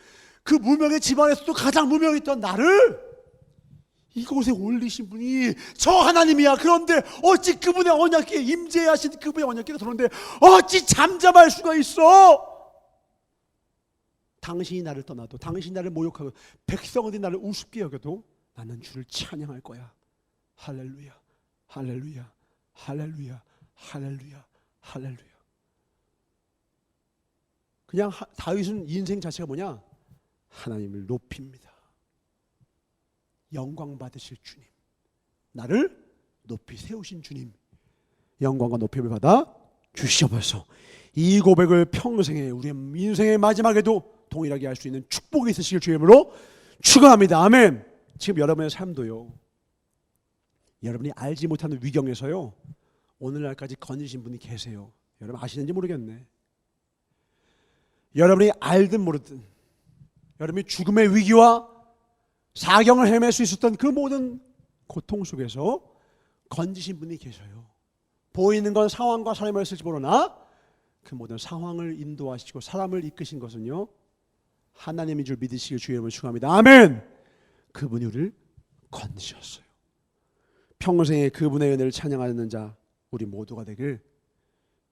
그 무명의 집안에서도 가장 무명했던 나를 이곳에 올리신 분이 저 하나님이야. 그런데 어찌 그분의 언약궤에 임재하신 그분의 언약궤가 들어오는데 어찌 잠잠할 수가 있어? 당신이 나를 떠나도, 당신이 나를 모욕하고 백성들이 나를 우습게 여겨도 나는 주를 찬양할 거야. 할렐루야, 할렐루야, 할렐루야, 할렐루야, 할렐루야. 그냥 다윗은 인생 자체가 뭐냐? 하나님을 높입니다. 영광 받으실 주님, 나를 높이 세우신 주님, 영광과 높임을 받아 주시옵소서. 이 고백을 평생에, 우리의 인생의 마지막에도 동일하게 할 수 있는 축복이 있으시길 주의 이름으로 축원합니다. 아멘. 지금 여러분의 삶도요, 여러분이 알지 못하는 위경에서요 오늘날까지 건지신 분이 계세요. 여러분 아시는지 모르겠네. 여러분이 알든 모르든 여러분이 죽음의 위기와 사경을 헤맬 수 있었던 그 모든 고통 속에서 건지신 분이 계셔요. 보이는 건 상황과 사람이었을지 모르나 그 모든 상황을 인도하시고 사람을 이끄신 것은요 하나님인 줄 믿으시길 주의 이름으로 축원합니다. 아멘. 그분이 우리를 건지셨어요. 평생에 그분의 은혜를 찬양하는 자 우리 모두가 되길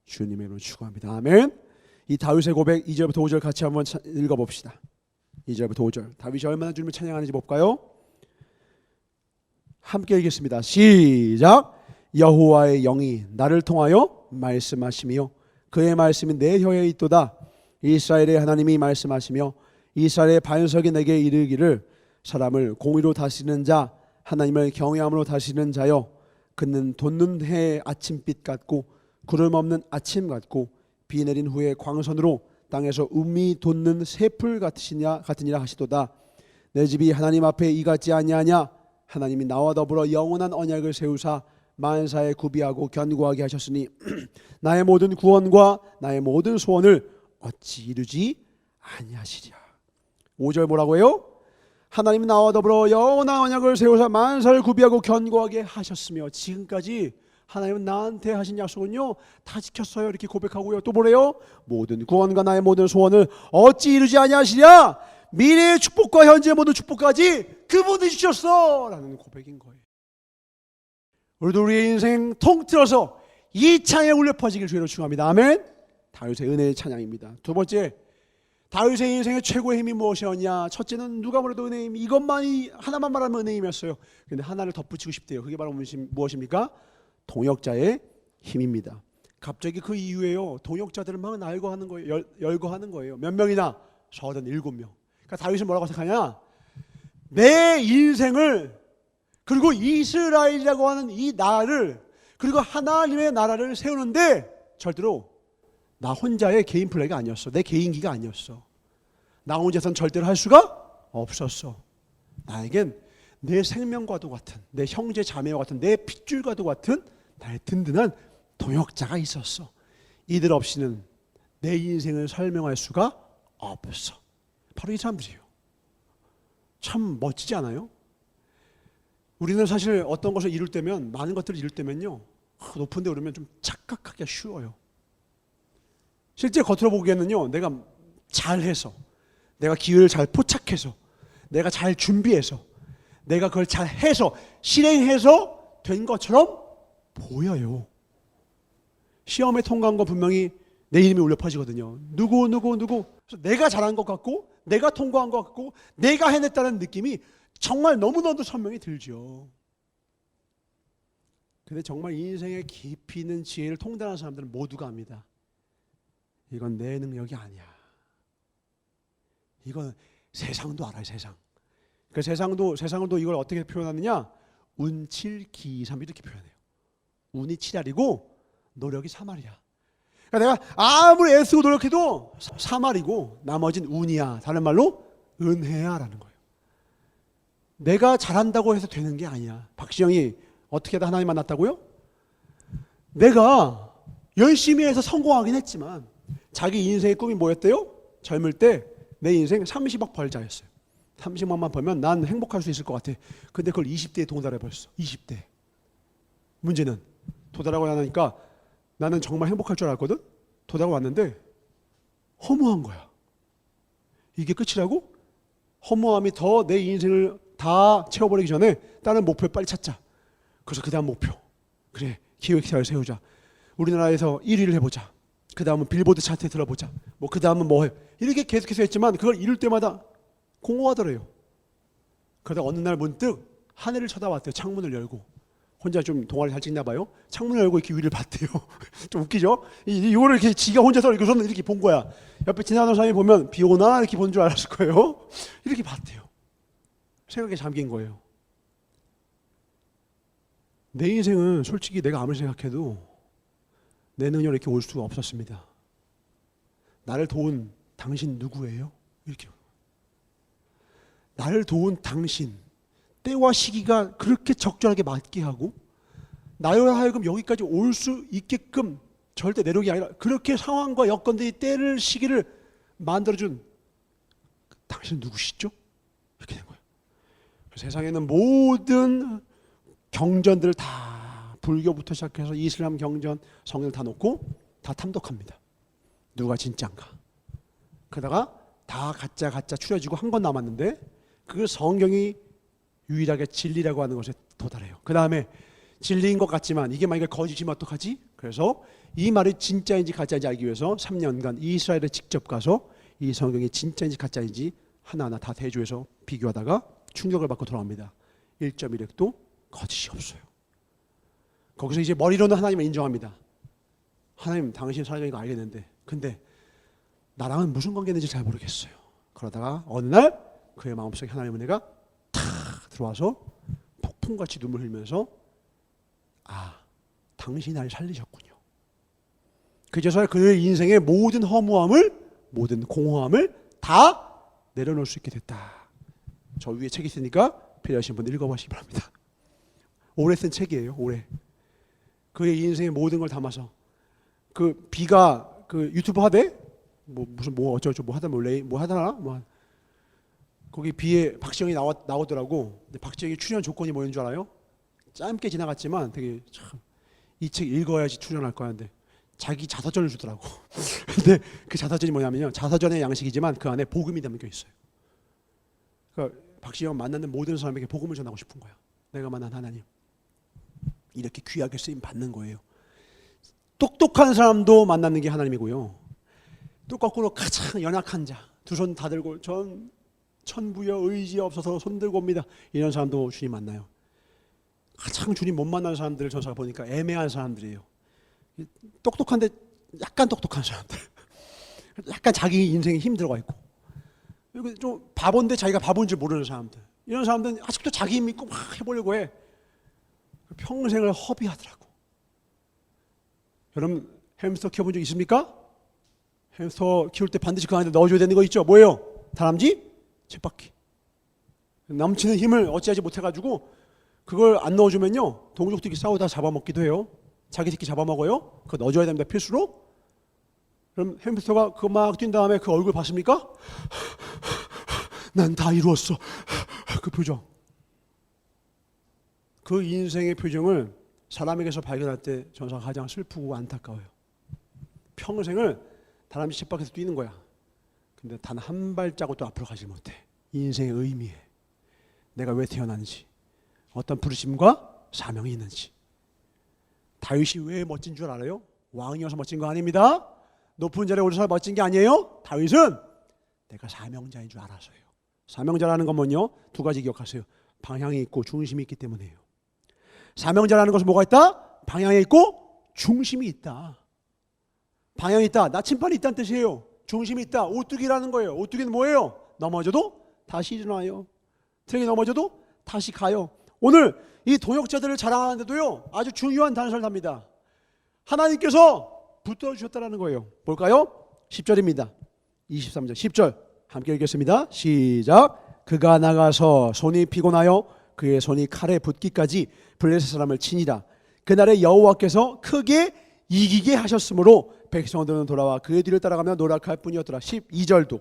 주님의 이름으로 축원합니다. 아멘. 이 다윗의 고백 2절부터 5절 같이 한번 읽어봅시다. 2절부터 5절 다윗이 얼마나 주님을 찬양하는지 볼까요? 함께 읽겠습니다. 시작. 여호와의 영이 나를 통하여 말씀하시며 그의 말씀이 내 혀에 있도다. 이스라엘의 하나님이 말씀하시며 이스라엘의 반석이 내게 이르기를 사람을 공의로 다스리는 자 하나님을 경외함으로 다스리는 자여 그는 돋는 해의 아침빛 같고 구름 없는 아침 같고 비 내린 후에 광선으로 땅에서 음이 돋는 새풀 같으니라 하시도다. 내 집이 하나님 앞에 이같지 아니하냐. 하나님이 나와 더불어 영원한 언약을 세우사 만사에 구비하고 견고하게 하셨으니 나의 모든 구원과 나의 모든 소원을 어찌 이루지 아니하시랴. 5절 뭐라고 해요? 하나님이 나와 더불어 영원한 언약을 세우사 만사를 구비하고 견고하게 하셨으며 지금까지 하나님은 나한테 하신 약속은요 다 지켰어요. 이렇게 고백하고요. 또 뭐래요? 모든 구원과 나의 모든 소원을 어찌 이루지 아니하시랴. 미래의 축복과 현재의 모든 축복까지 그분이 주셨어 라는 고백인 거예요. 우리도 우리의 인생 통틀어서 이 찬양에 울려 퍼지길 주의로 축원합니다. 아멘. 다윗의 은혜의 찬양입니다. 두 번째, 다윗의 인생의 최고의 힘이 무엇이었냐? 첫째는 누가 뭐래도 은혜의 힘, 이것만이 하나만 말하면 은혜의 힘이었어요. 그런데 하나를 덧붙이고 싶대요. 그게 바로 무엇입니까? 동역자의 힘입니다. 갑자기 그 이후에요 동역자들을 막 날거하는 거예요. 열거하는 거예요. 몇 명이나? 37명. 그러니까 다윗은 뭐라고 생각하냐? 내 인생을 그리고 이스라엘이라고 하는 이 나라를 그리고 하나님의 나라를 세우는데 절대로 나 혼자의 개인 플레이가 아니었어. 내 개인기가 아니었어. 나 혼자서는 절대로 할 수가 없었어. 나에겐 내 생명과도 같은, 내 형제 자매와 같은, 내 핏줄과도 같은 나의 든든한 동역자가 있었어. 이들 없이는 내 인생을 설명할 수가 없어. 바로 이 사람들이에요. 참 멋지지 않아요? 우리는 사실 어떤 것을 이룰 때면, 많은 것들을 이룰 때면요 높은 데 오르면 좀 착각하기가 쉬워요. 실제 겉으로 보기에는요 내가 잘해서, 내가 기회를 잘 포착해서, 내가 잘 준비해서, 내가 그걸 잘 해서 실행해서 된 것처럼 보여요. 시험에 통과한 거 분명히 내 이름이 울려 퍼지거든요. 누구 그래서 내가 잘한 것 같고 내가 통과한 것 같고 내가 해냈다는 느낌이 정말 너무나도 선명히 들죠. 근데 정말 인생의 깊이 있는 지혜를 통달하는 사람들은 모두가 압니다. 이건 내 능력이 아니야. 이건 세상도 알아요. 세상. 그 세상도 이걸 어떻게 표현하느냐? 운칠기삼 이렇게 표현해요. 운이 7알이고 노력이 3알이야. 그러니까 내가 아무리 애쓰고 노력해도 3알이고 나머진 운이야. 다른 말로 은혜야 라는 거예요. 내가 잘한다고 해서 되는 게 아니야. 박시영이 어떻게 하다 하나님 만났다고요? 내가 열심히 해서 성공하긴 했지만 자기 인생의 꿈이 뭐였대요? 젊을 때 내 인생 30억 벌자였어요. 30억만 벌면 난 행복할 수 있을 것 같아. 근데 그걸 20대에 도달해버렸어. 20대. 문제는 도달하고 나니까 나는 정말 행복할 줄 알았거든. 도달하고 왔는데 허무한 거야. 이게 끝이라고? 허무함이 더 내 인생을 다 채워버리기 전에 다른 목표를 빨리 찾자. 그래서 그 다음 목표, 그래, 기획사를 세우자. 우리나라에서 1위를 해보자. 그 다음은 빌보드 차트에 들어보자. 뭐 그 다음은 뭐 해. 이렇게 계속해서 했지만 그걸 이룰 때마다 공허하더래요. 그러다 어느 날 문득 하늘을 쳐다봤대요. 창문을 열고. 혼자 좀 동화를 잘 찍나 봐요. 창문을 열고 이렇게 위를 봤대요. 좀 웃기죠? 이거를 이렇게 지가 혼자서 이렇게 이렇게 본 거야. 옆에 지나가는 사람이 보면 비 오나 이렇게 본 줄 알았을 거예요. 이렇게 봤대요. 생각에 잠긴 거예요. 내 인생은 솔직히 내가 아무리 생각해도 내 능력으로 이렇게 올 수가 없었습니다. 나를 도운 당신 누구예요? 이렇게. 나를 도운 당신, 때와 시기가 그렇게 적절하게 맞게 하고 나로 하여금 여기까지 올 수 있게끔 절대 내력이 아니라 그렇게 상황과 여건들이 때를 시기를 만들어준 당신 누구시죠? 이렇게 된 거예요. 세상에는 모든 경전들을 다 불교부터 시작해서 이슬람 경전, 성경을 다 놓고 다 탐독합니다. 누가 진짜인가? 그러다가 다 가짜 추려지고 한 건 남았는데 그 성경이 유일하게 진리라고 하는 것에 도달해요. 그 다음에 진리인 것 같지만 이게 만약에 거짓이면 어떡하지? 그래서 이 말이 진짜인지 가짜인지 알기 위해서 3년간 이스라엘에 직접 가서 이 성경이 진짜인지 가짜인지 하나하나 다 대조해서 비교하다가 충격을 받고 돌아옵니다. 1.1획도 거짓이 없어요. 거기서 이제 머리로는 하나님을 인정합니다. 하나님, 당신 살아가는 거 알겠는데 근데 나랑은 무슨 관계 있는지 잘 모르겠어요. 그러다가 어느 날 그의 마음속에 하나님의 은혜가 탁 들어와서 폭풍같이 눈물 흘리면서 아, 당신이 날 살리셨군요. 그제서야 그의 인생의 모든 허무함을, 모든 공허함을 다 내려놓을 수 있게 됐다. 저 위에 책이 있으니까 필요하신 분들 읽어보시기 바랍니다. 오래 쓴 책이에요. 오래. 그의 인생의 모든 걸 담아서 그 비가 그 유튜브 하대 뭐 무슨 뭐 어쩌고 뭐 하다 뭐 하다나 뭐 거기 비에 박지영이 나오더라고. 근데 박지영이 출연 조건이 뭐인 줄 알아요? 짧게 지나갔지만 되게 참 이 책 읽어야지 출연할 거야. 근데 자기 자서전을 주더라고. 근데 그 자서전이 뭐냐면요. 자서전의 양식이지만 그 안에 복음이 담겨 있어요. 그러니까 박지영 만나는 모든 사람에게 복음을 전하고 싶은 거야. 내가 만난 하나님. 이렇게 귀하게 쓰임 받는 거예요. 똑똑한 사람도 만나는 게 하나님이고요. 또 거꾸로 가장 연약한 자, 두 손 다 들고 전 천부여 의지 없어서 손 들고 옵니다. 이런 사람도 주님 만나요. 가장 주님 못 만나는 사람들을 전사가 보니까 애매한 사람들이에요. 똑똑한데 약간 똑똑한 사람들. 약간 자기 인생에 힘 들어가 있고. 그리고 좀 바본데 자기가 바본 줄 모르는 사람들. 이런 사람들은 아직도 자기 힘 믿고 막 해보려고 해. 평생을 허비하더라고. 여러분 햄스터 키워본 적 있습니까? 햄스터 키울 때 반드시 그 안에 넣어줘야 되는 거 있죠? 뭐예요? 다람쥐? 쳇바퀴. 넘치는 힘을 어찌하지 못해가지고 그걸 안 넣어주면요 동족들이 싸우다 잡아먹기도 해요. 자기 새끼 잡아먹어요. 그거 넣어줘야 됩니다. 필수로. 그럼 햄스터가 그거 막 뛴 다음에 그 얼굴 봤습니까? 난 다 이루었어. 그 표정. 그 인생의 표정을 사람에게서 발견할 때 전사가 가장 슬프고 안타까워요. 평생을 다람쥐 쳇바퀴에서 뛰는 거야. 근데 단 한 발자국도 앞으로 가지 못해. 인생의 의미에 내가 왜 태어났는지, 어떤 부르심과 사명이 있는지. 다윗이 왜 멋진 줄 알아요? 왕이어서 멋진 거 아닙니다. 높은 자리에 오르셔서 멋진 게 아니에요. 다윗은 내가 사명자인 줄 알아서요. 사명자라는 건 뭐요? 두 가지 기억하세요. 방향이 있고 중심이 있기 때문이에요. 사명자라는 것은 뭐가 있다? 방향이 있고 중심이 있다. 방향이 있다. 나침반이 있다는 뜻이에요. 중심이 있다. 오뚜기라는 거예요. 오뚜기는 뭐예요? 넘어져도 다시 일어나요. 트랙이 넘어져도 다시 가요. 오늘 이 동역자들을 자랑하는데도요 아주 중요한 단서를 합니다. 하나님께서 붙들어 주셨다는 거예요. 볼까요? 10절입니다. 23절 10절 함께 읽겠습니다. 시작. 그가 나가서 손이 피곤하여 그의 손이 칼에 붙기까지 블레셋 사람을 치니라. 그날에 여호와께서 크게 이기게 하셨으므로 백성들은 돌아와 그의 뒤를 따라가며 노력할 뿐이었더라. 12절도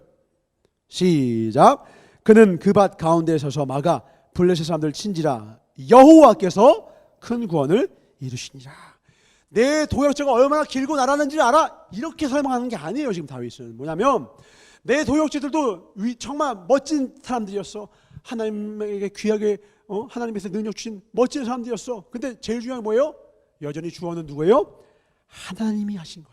시작. 그는 그 밭 가운데에 서서 막아 블레셋 사람들 친지라 여호와께서 큰 구원을 이루시니라. 내 도역자가 얼마나 길고 날았는지 알아? 이렇게 설명하는 게 아니에요. 지금 다윗은 뭐냐면 내 도역자들도 정말 멋진 사람들이었어. 하나님에게 귀하게 하나님께서 능력 주신 멋진 사람들이었어. 근데 제일 중요한 게 뭐예요? 여전히 주어는 누구예요? 하나님이 하신 거야.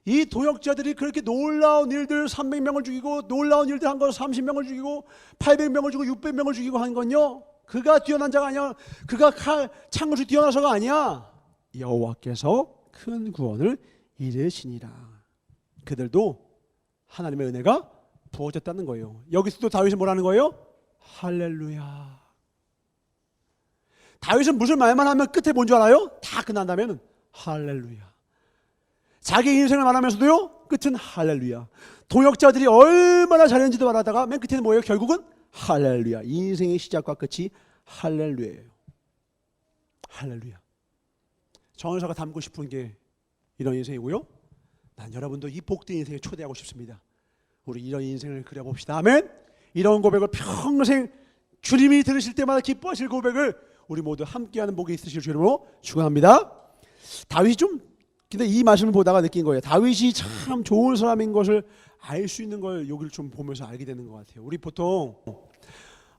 이 도역자들이 그렇게 놀라운 일들 300명을 죽이고 놀라운 일들 한 거 30명을 죽이고 800명을 죽이고 600명을 죽이고 한 건요, 그가 뛰어난 자가 아니야. 그가 창을 뛰어나서가 아니야. 여호와께서 큰 구원을 이루시니라. 그들도 하나님의 은혜가 부어졌다는 거예요. 여기서도 다윗은 뭐라는 거예요? 할렐루야. 다윗은 무슨 말만 하면 끝에 뭔 줄 알아요? 다 끝난 다음에는 할렐루야. 자기 인생을 말하면서도요, 끝은 할렐루야. 도역자들이 얼마나 잘했는지도 말하다가 맨 끝에는 뭐예요? 결국은 할렐루야. 인생의 시작과 끝이 할렐루야예요. 할렐루야. 정은사가 담고 싶은 게 이런 인생이고요, 난 여러분도 이 복된 인생에 초대하고 싶습니다. 우리 이런 인생을 그려봅시다. 아멘. 이런 고백을 평생 주님이 들으실 때마다 기뻐하실 고백을 우리 모두 함께하는 복이 있으실 주님으로 축원합니다. 다윗이 근데 이 말씀을 보다가 느낀 거예요. 다윗이 참 좋은 사람인 것을 알 수 있는 걸 여기를 좀 보면서 알게 되는 것 같아요. 우리 보통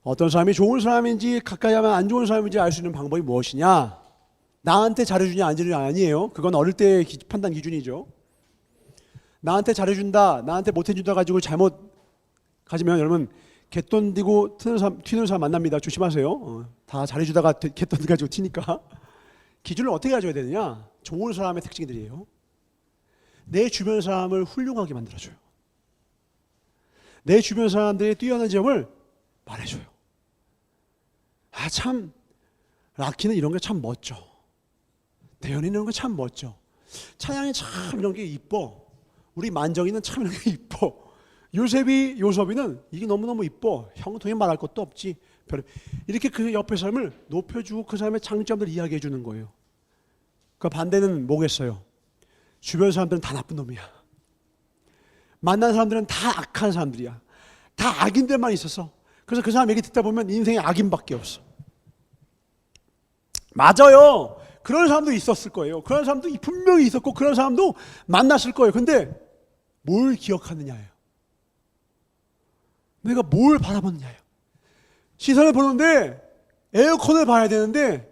어떤 사람이 좋은 사람인지 가까이 하면 안 좋은 사람인지 알 수 있는 방법이 무엇이냐? 나한테 잘해주냐 안 잘해주냐 아니에요. 그건 어릴 때의 판단 기준이죠. 나한테 잘해준다, 나한테 못해준다 가지고 잘못 가지면 여러분 갯돈 띄고 튀는 사람 만납니다. 조심하세요. 다 잘해주다가 갯돈 가지고 튀니까. 기준을 어떻게 가져야 되느냐? 좋은 사람의 특징들이에요. 내 주변 사람을 훌륭하게 만들어줘요. 내 주변 사람들의 뛰어난 점을 말해줘요. 참 라키는 이런 게 참 멋져. 대현이는 이런 게 참 멋져. 찬양이 참 이런 게 이뻐. 우리 만정이는 참 이런 게 이뻐. 요섭이는 이게 너무너무 이뻐. 형통에 말할 것도 없지. 이렇게 그 옆에 사람을 높여주고 그 사람의 장점들을 이야기해 주는 거예요. 그 반대는 뭐겠어요? 주변 사람들은 다 나쁜 놈이야. 만난 사람들은 다 악한 사람들이야. 다 악인들만 있었어. 그래서 그 사람 얘기 듣다 보면 인생에 악인밖에 없어. 맞아요. 그런 사람도 있었을 거예요. 그런 사람도 분명히 있었고 그런 사람도 만났을 거예요. 근데 뭘 기억하느냐예요. 내가 뭘 바라보느냐예요. 시선을 보는데 에어컨을 봐야 되는데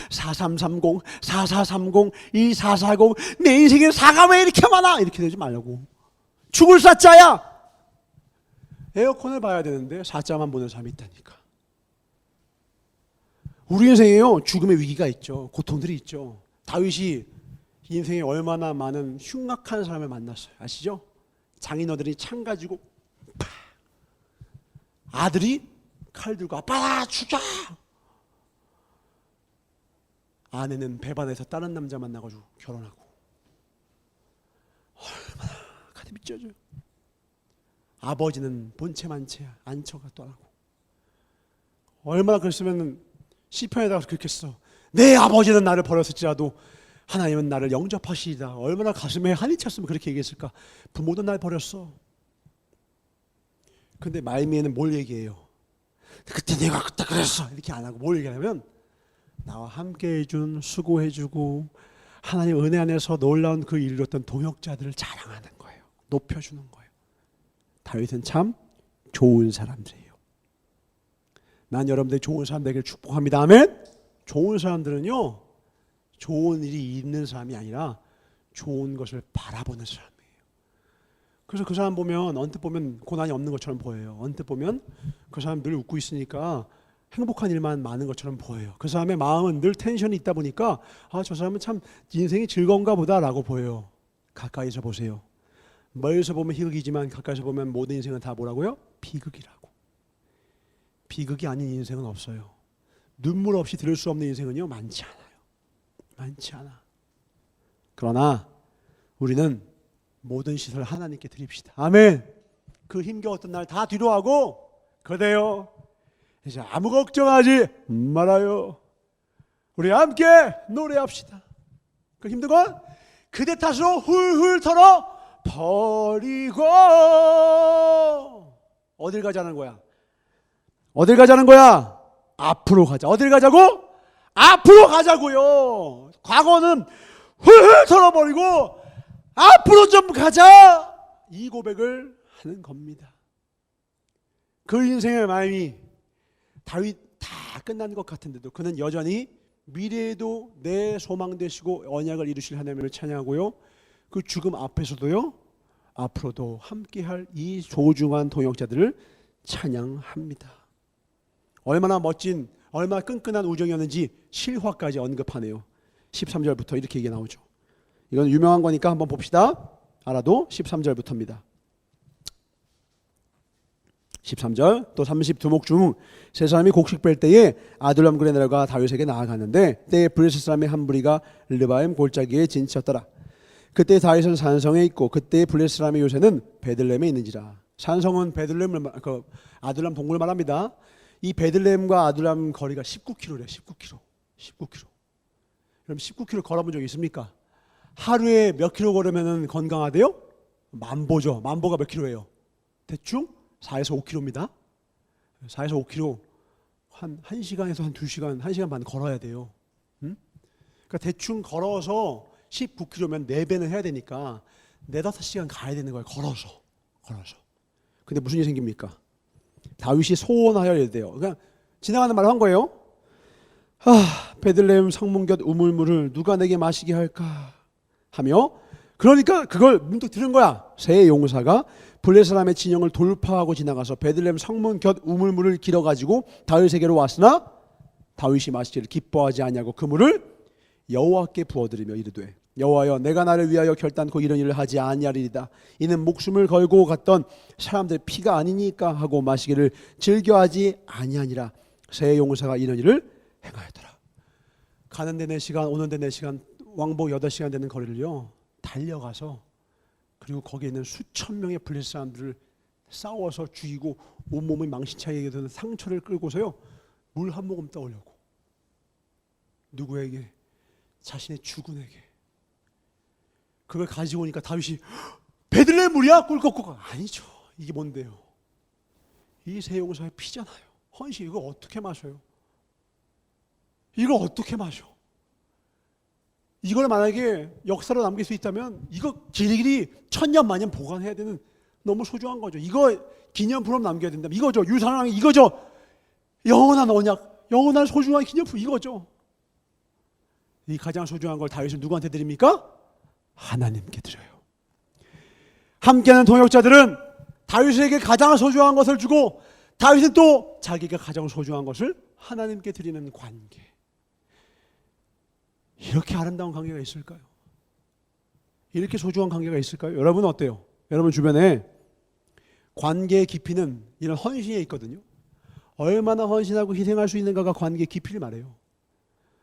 4330, 4430, 2440 내 인생에 4가 왜 이렇게 많아? 이렇게 되지 말라고. 죽을 사자야. 에어컨을 봐야 되는데 4자만 보는 사람이 있다니까. 우리 인생에요, 죽음의 위기가 있죠. 고통들이 있죠. 다윗이 인생에 얼마나 많은 흉악한 사람을 만났어요. 아시죠? 장인어른이 창 가지고 팍! 아들이 칼 들고 아빠 죽여. 아내는 배반해서 다른 남자 만나가지고 결혼하고. 얼마나 가슴이 찢어져요. 아버지는 본체만체 안처가 떠나고. 얼마나 그랬으면 시편에다가 그렇게 써. 내 아버지는 나를 버렸을지라도 하나님은 나를 영접하시리다. 얼마나 가슴에 한이 찼으면 그렇게 얘기했을까. 부모도 날 버렸어. 근데 말미에는 뭘 얘기해요? 그때 내가 그때 그랬어 이렇게 안 하고 뭘 얘기하냐면 나와 함께 해준, 수고해주고 하나님 은혜 안에서 놀라운 그 일을 이뤘던 동역자들을 자랑하는 거예요. 높여주는 거예요. 다윗은 참 좋은 사람들이에요. 난 여러분들이 좋은 사람 되기를 축복합니다. 아멘. 좋은 사람들은요, 좋은 일이 있는 사람이 아니라 좋은 것을 바라보는 사람이에요. 그래서 그 사람 보면 언뜻 보면 고난이 없는 것처럼 보여요. 언뜻 보면 그 사람 늘 웃고 있으니까 행복한 일만 많은 것처럼 보여요. 그 사람의 마음은 늘 텐션이 있다 보니까 저 사람은 참 인생이 즐거운가 보다라고 보여요. 가까이서 보세요. 멀리서 보면 희극이지만 가까이서 보면 모든 인생은 다 뭐라고요? 비극이라고. 비극이 아닌 인생은 없어요. 눈물 없이 들을 수 없는 인생은요, 많지 않아요. 많지 않아. 그러나 우리는 모든 시선을 하나님께 드립시다. 아멘. 그 힘겨웠던 날 다 뒤로하고 그대요, 이제 아무 걱정하지 말아요. 우리 함께 노래합시다. 그 힘든 건 그대 탓으로 훌훌 털어 버리고 어딜 가자는 거야? 어딜 가자는 거야? 앞으로 가자. 어딜 가자고? 앞으로 가자고요. 과거는 훌훌 털어버리고 앞으로 좀 가자. 이 고백을 하는 겁니다. 그 인생의 마음이 다윗 다 끝난 것 같은데도 그는 여전히 미래에도 내 소망 되시고 언약을 이루실 하나님을 찬양하고요. 그 죽음 앞에서도요. 앞으로도 함께할 이 소중한 동역자들을 찬양합니다. 얼마나 멋진, 얼마나 끈끈한 우정이었는지 실화까지 언급하네요. 13절부터 이렇게 얘기가 나오죠. 이건 유명한 거니까 한번 봅시다. 알아도 13절부터입니다. 13절 또 32목 중 세 사람이 곡식 뺄 때에 아둘람 굴에 내려가 다윗에게 나아갔는데 때에 블레셋 사람의 한 무리가 르바임 골짜기에 진치었더라. 그때 다윗은 산성에 있고 그때 블레셋 사람의 요새는 베들레헴에 있는지라. 산성은 베들레헴을 그 아둘람 동굴을 말합니다. 이 베들레헴과 아둘람 거리가 19km래. 19km. 그럼 19km 걸어본 적 있습니까? 하루에 몇 킬로 걸으면 건강하대요? 만보죠. 만보가 몇 킬로예요? 대충 4에서 5km입니다. 4에서 5km 한 1시간에서 한 2시간, 1시간 반 걸어야 돼요. 그러니까 대충 걸어서 19km면 4배는 해야 되니까 4-5시간 가야 되는 거예요. 걸어서. 근데 무슨 일이 생깁니까? 다윗이 소원하여야 돼요. 그냥 지나가는 말을 한 거예요. 베들레헴 성문곁 우물물을 누가 내게 마시게 할까 하며, 그러니까 그걸 문득 들은 거야. 세 용사가 블레셋 사람의 진영을 돌파하고 지나가서 베들레헴 성문 곁 우물물을 길어가지고 다윗에게로 왔으나 다윗이 마시기를 기뻐하지 아니하고 그 물을 여호와께 부어드리며 이르되 여호와여 내가 나를 위하여 결단코 이런 일을 하지 아니하리이다. 이는 목숨을 걸고 갔던 사람들의 피가 아니니까 하고 마시기를 즐겨하지 아니하니라. 세 용사가 이런 일을 행하였더라. 가는데 4시간 오는데 4시간 왕복 8시간 되는 거리를요 달려가서, 그리고 거기에 있는 수천 명의 블레셋 사람들을 싸워서 죽이고 온몸의 망신차게 되는 상처를 끌고서요 물 한 모금 떠오려고. 누구에게? 자신의 주군에게. 그걸 가지고 오니까 다윗이 베들레헴 물이야? 꿀꺽꿀꺽. 아니죠. 이게 뭔데요? 이 세 용사의 피잖아요. 헌신. 이걸 어떻게 마셔요? 이걸 어떻게 마셔? 이걸 만약에 역사로 남길 수 있다면 이거 길이길이 천년만년 보관해야 되는 너무 소중한 거죠. 이거 기념품으로 남겨야 된다. 이거죠. 유산왕 이거죠. 영원한 언약, 영원한 소중한 기념품 이거죠. 이 가장 소중한 걸 다윗은 누구한테 드립니까? 하나님께 드려요. 함께하는 동역자들은 다윗에게 가장 소중한 것을 주고 다윗은 또 자기가 가장 소중한 것을 하나님께 드리는 관계. 이렇게 아름다운 관계가 있을까요? 이렇게 소중한 관계가 있을까요? 여러분은 어때요? 여러분 주변에 관계의 깊이는 이런 헌신에 있거든요. 얼마나 헌신하고 희생할 수 있는가가 관계의 깊이를 말해요.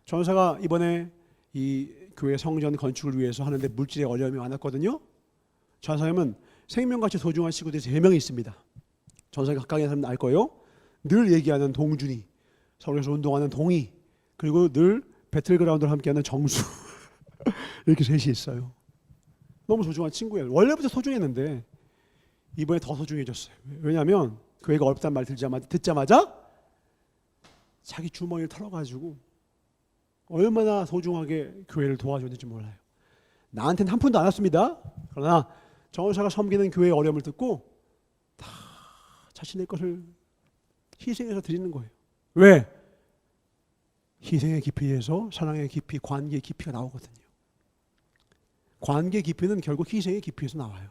전사가 이번에 이 교회 성전 건축을 위해서 하는데 물질의 어려움이 많았거든요. 전사님은 생명같이 소중한 친구들이 3명이 있습니다. 전사가 가까이 있는 사람은 알 거예요. 늘 얘기하는 동준이, 서울에서 운동하는 동희, 그리고 늘 배틀그라운드를 함께하는 정수. 이렇게 셋이 있어요. 너무 소중한 친구예요. 원래부터 소중했는데 이번에 더 소중해졌어요. 왜냐하면 교회가 어렵다는 말 듣자마자 자기 주머니를 털어가지고 얼마나 소중하게 교회를 도와줬는지 몰라요. 나한테는 한 푼도 안 왔습니다. 그러나 정원사가 섬기는 교회의 어려움을 듣고 다 자신의 것을 희생해서 드리는 거예요. 왜? 희생의 깊이에서 사랑의 깊이, 관계의 깊이가 나오거든요. 관계의 깊이는 결국 희생의 깊이에서 나와요.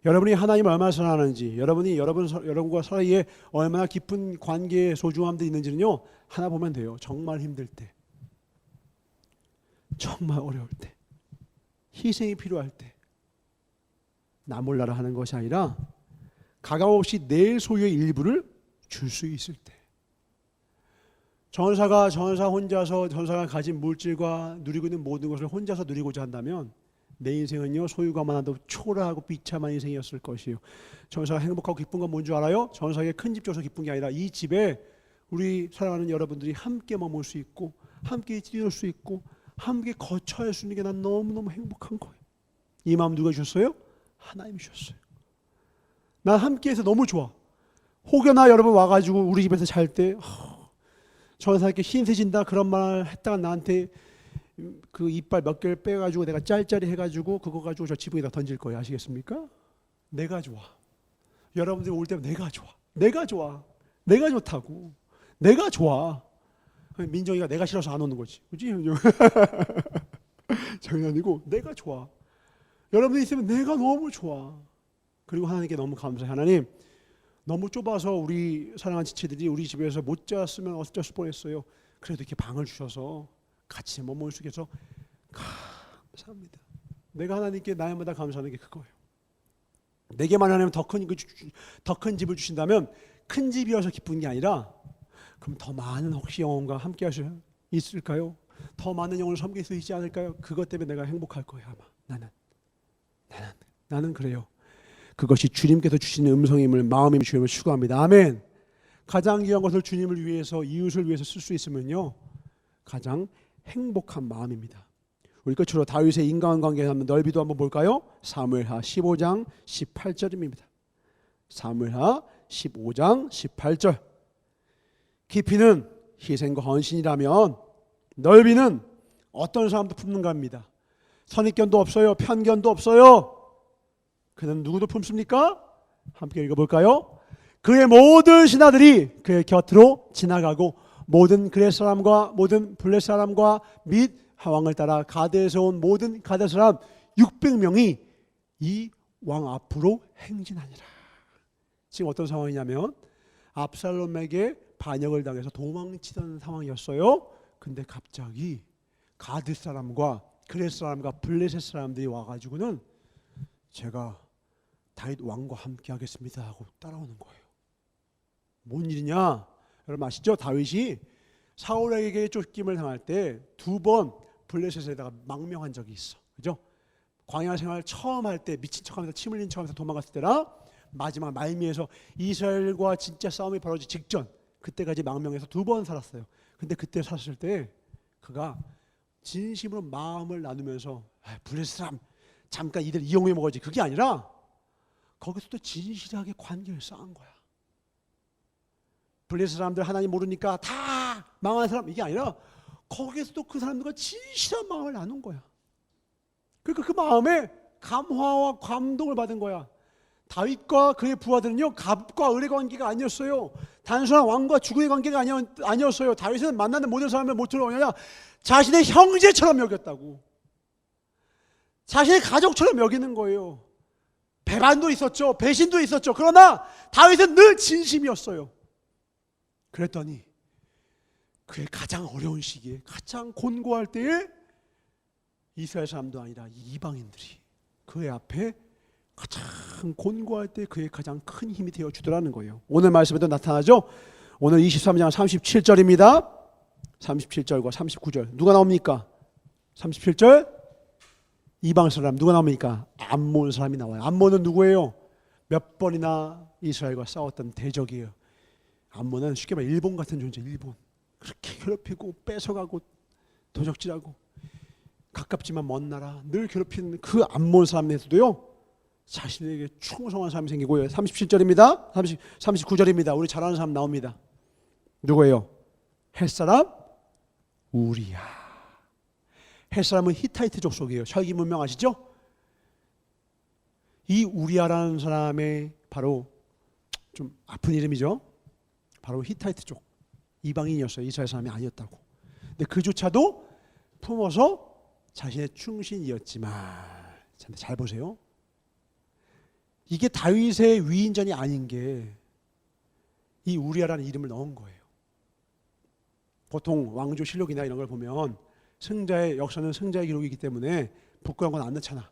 여러분이 하나님을 얼마나 사랑하는지, 여러분과 사이에 얼마나 깊은 관계의 소중함들이 있는지는요 하나 보면 돼요. 정말 힘들 때, 정말 어려울 때, 희생이 필요할 때, 나 몰라라 하는 것이 아니라 가감없이 내 소유의 일부를 줄 수 있을 때. 전사 혼자서 전사가 가진 물질과 누리고 있는 모든 것을 혼자서 누리고자 한다면 내 인생은요 소유가 많아도 초라하고 비참한 인생이었을 것이에요. 전사가 행복하고 기쁜 건 뭔지 알아요? 전사에게 큰 집 줘서 기쁜 게 아니라 이 집에 우리 사랑하는 여러분들이 함께 머물 수 있고 함께 뛰놀 수 있고 함께 거처할 수 있는 게 난 너무너무 행복한 거예요. 이 마음 누가 주셨어요? 하나님이 주셨어요. 난 함께해서 너무 좋아. 혹여나 여러분 와가지고 우리 집에서 잘 때 전사님께 흰세진다 그런 말 했다가 나한테 그 이빨 몇 개를 빼가지고 내가 짤짤이 해가지고 그거 가지고 저 지붕에다 던질 거예요. 아시겠습니까? 내가 좋아. 여러분들이 올 때면 내가 좋아. 내가 좋아. 내가 좋다고. 내가 좋아. 민정이가 내가 싫어서 안 오는 거지. 그치? 장난이고 내가 좋아. 여러분들이 있으면 내가 너무 좋아. 그리고 하나님께 너무 감사해. 하나님 너무 좁아서 우리 사랑하는 지체들이 우리 집에서 못 잤으면 어쩔 뻔했어요. 그래도 이렇게 방을 주셔서 같이 머물 수 있어서 감사합니다. 내가 하나님께 날마다 감사하는 게 그거예요. 내게만 하나님 더 큰 집을 주신다면 큰 집이어서 기쁜 게 아니라 그럼 더 많은 혹시 영혼과 함께 하실 수 있을까요? 더 많은 영혼을 섬길 수 있지 않을까요? 그것 때문에 내가 행복할 거예요. 아마 나는 그래요. 그것이 주님께서 주시는 음성임을 마음의 주님을 추구합니다. 아멘. 가장 귀한 것을 주님을 위해서 이웃을 위해서 쓸 수 있으면요 가장 행복한 마음입니다. 우리 끝으로 다윗의 인간관계에 한번 넓이도 한번 볼까요? 사무엘하 15장 18절입니다. 사무엘하 15장 18절. 깊이는 희생과 헌신이라면 넓이는 어떤 사람도 품는가입니다. 선입견도 없어요. 편견도 없어요. 그는 누구도 품습니까? 함께 읽어볼까요? 그의 모든 신하들이 그의 곁으로 지나가고 모든 그렛 사람과 모든 블렛 사람과 및 하왕을 따라 가드에서 온 모든 가드 사람 600명이 이 왕 앞으로 행진하니라. 지금 어떤 상황이냐면 압살롬에게 반역을 당해서 도망치던 상황이었어요. 근데 갑자기 가드 사람과 그렛 사람과 블레셋 사람들이 와가지고는 제가 다윗 왕과 함께 하겠습니다 하고 따라오는 거예요. 뭔 일이냐? 여러분 아시죠? 다윗이 사울에게 쫓김을 당할 때 2번 블레셋에다가 망명한 적이 있어. 그죠? 광야 생활 처음 할 때 미친 척하면서 침 흘린 척하면서 도망갔을 때라 마지막 말미에서 이스라엘과 진짜 싸움이 벌어지기 직전 그때까지 망명해서 2번 살았어요. 근데 그때 살았을 때 그가 진심으로 마음을 나누면서 블레셋 사람 잠깐 이들 이용해 먹어야지 그게 아니라 거기서도 진실하게 관계를 쌓은 거야. 블레셋 사람들 하나님 모르니까 다 망한 사람 이게 아니라 거기에서도 그 사람들과 진실한 마음을 나눈 거야. 그러니까 그 마음에 감화와 감동을 받은 거야. 다윗과 그의 부하들은요 갑과 을의 관계가 아니었어요. 단순한 왕과 주군의 관계가 아니었어요. 다윗은 만나는 모든 사람을 모처럼 뭐냐 자신의 형제처럼 여겼다고. 자신의 가족처럼 여기는 거예요. 배반도 있었죠. 배신도 있었죠. 그러나 다윗은 늘 진심이었어요. 그랬더니 그의 가장 어려운 시기에 가장 곤고할 때에 이스라엘 사람도 아니라 이방인들이 그의 앞에 가장 곤고할 때 그의 가장 큰 힘이 되어주더라는 거예요. 오늘 말씀에도 나타나죠. 오늘 23장 37절입니다. 37절과 39절 누가 나옵니까? 37절 이방 사람 누가 나옵니까? 암몬 사람이 나와요. 암몬은 누구예요? 몇 번이나 이스라엘과 싸웠던 대적이에요. 암몬은 쉽게 말해 일본 같은 존재. 일본 그렇게 괴롭히고 뺏어가고 도적질하고 가깝지만 먼 나라 늘 괴롭히는 그 암몬 사람에서도요 자신에게 충성한 사람이 생기고요. 37절입니다. 39절입니다. 우리 잘 아는 사람 나옵니다. 누구예요? 햇사람 우리야. 햇사람은 히타이트 족속이에요. 철기 문명 아시죠? 이 우리야라는 사람의 바로 좀 아픈 이름이죠. 바로 히타이트 족 이방인이었어요. 이스라엘 사람이 아니었다고. 근데 그조차도 품어서 자신의 충신이었지만 잘 보세요. 이게 다윗의 위인전이 아닌 게 이 우리야라는 이름을 넣은 거예요. 보통 왕조 실록이나 이런 걸 보면 승자의 역사는 승자의 기록이기 때문에 부끄러운 건 안 넣잖아.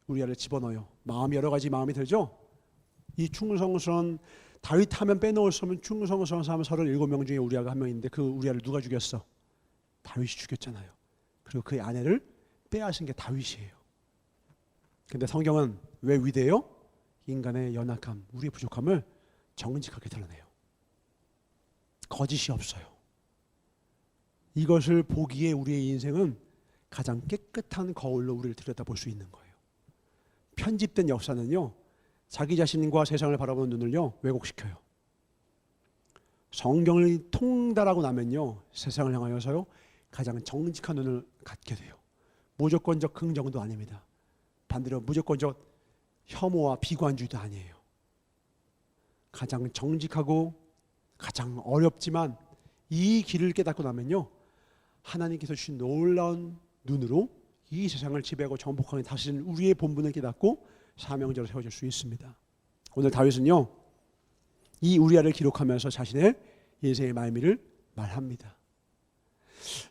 우리야를 집어넣어요. 마음이 여러 가지 마음이 들죠. 이 충성스러운 다윗 하면 빼놓을 수 없는 충성스러운 사람 37명 중에 우리야가 한 명인데 그 우리야를 누가 죽였어? 다윗이 죽였잖아요. 그리고 그의 아내를 빼앗은 게 다윗이에요. 근데 성경은 왜 위대해요? 인간의 연약함, 우리의 부족함을 정직하게 드러내요. 거짓이 없어요. 이것을 보기에 우리의 인생은 가장 깨끗한 거울로 우리를 들여다볼 수 있는 거예요. 편집된 역사는요, 자기 자신과 세상을 바라보는 눈을요 왜곡시켜요. 성경을 통달하고 나면요 세상을 향하여서요 가장 정직한 눈을 갖게 돼요. 무조건적 긍정도 아닙니다. 반대로 무조건적 혐오와 비관주의도 아니에요. 가장 정직하고 가장 어렵지만 이 길을 깨닫고 나면요 하나님께서 주신 놀라운 눈으로 이 세상을 지배하고 정복하는 다스리는 우리의 본분을 깨닫고 사명자로 세워질 수 있습니다. 오늘 다윗은요 이 우리아를 기록하면서 자신의 인생의 말미를 말합니다.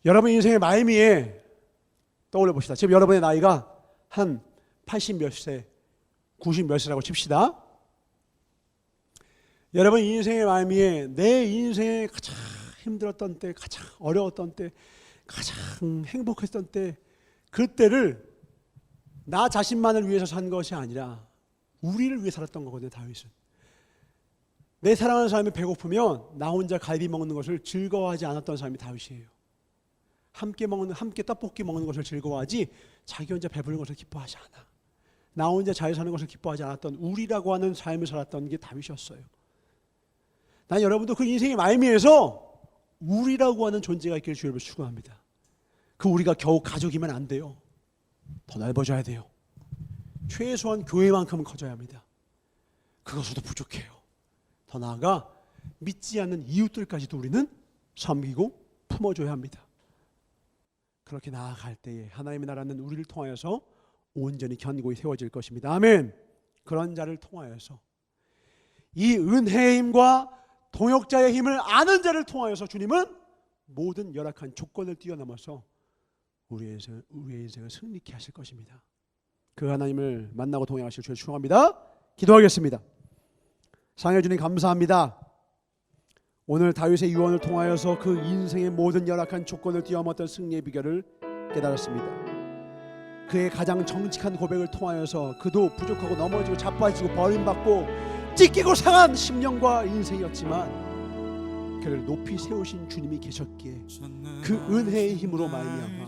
여러분 인생의 말미에 떠올려 봅시다. 지금 여러분의 나이가 한 80 몇 세, 90 몇 세라고 칩시다. 여러분 인생의 말미에 내 인생에 가장 힘들었던 때, 가장 어려웠던 때, 가장 행복했던 때, 그때를 나 자신만을 위해서 산 것이 아니라 우리를 위해 살았던 거거든요. 다윗은 내 사랑하는 사람이 배고프면 나 혼자 갈비 먹는 것을 즐거워하지 않았던 사람이 다윗이에요. 함께 떡볶이 먹는 것을 즐거워하지 자기 혼자 배부른 것을 기뻐하지 않아. 나 혼자 잘 사는 것을 기뻐하지 않았던 우리라고 하는 삶을 살았던 게 다윗이었어요. 난 여러분도 그 인생의 말미에서 우리라고 하는 존재가 있기를 주님을 축원합니다. 그 우리가 겨우 가족이면 안 돼요. 더 넓어져야 돼요. 최소한 교회만큼은 커져야 합니다. 그것으로도 부족해요. 더 나아가 믿지 않는 이웃들까지도 우리는 섬기고 품어줘야 합니다. 그렇게 나아갈 때에 하나님의 나라는 우리를 통하여서 온전히 견고히 세워질 것입니다. 아멘. 그런 자를 통하여서 이 은혜의 힘과 동역자의 힘을 아는 자를 통하여서 주님은 모든 열악한 조건을 뛰어넘어서 우리의 인생을 승리케 하실 것입니다. 그 하나님을 만나고 동행하실 주를 축원합니다. 기도하겠습니다. 상해 주님 감사합니다. 오늘 다윗의 유언을 통하여서 그 인생의 모든 열악한 조건을 뛰어넘었던 승리의 비결을 깨달았습니다. 그의 가장 정직한 고백을 통하여서 그도 부족하고 넘어지고 자빠지고 버림받고 찢기고 상한 심령과 인생이었지만 그를 높이 세우신 주님이 계셨기에 그 은혜의 힘으로 말미암아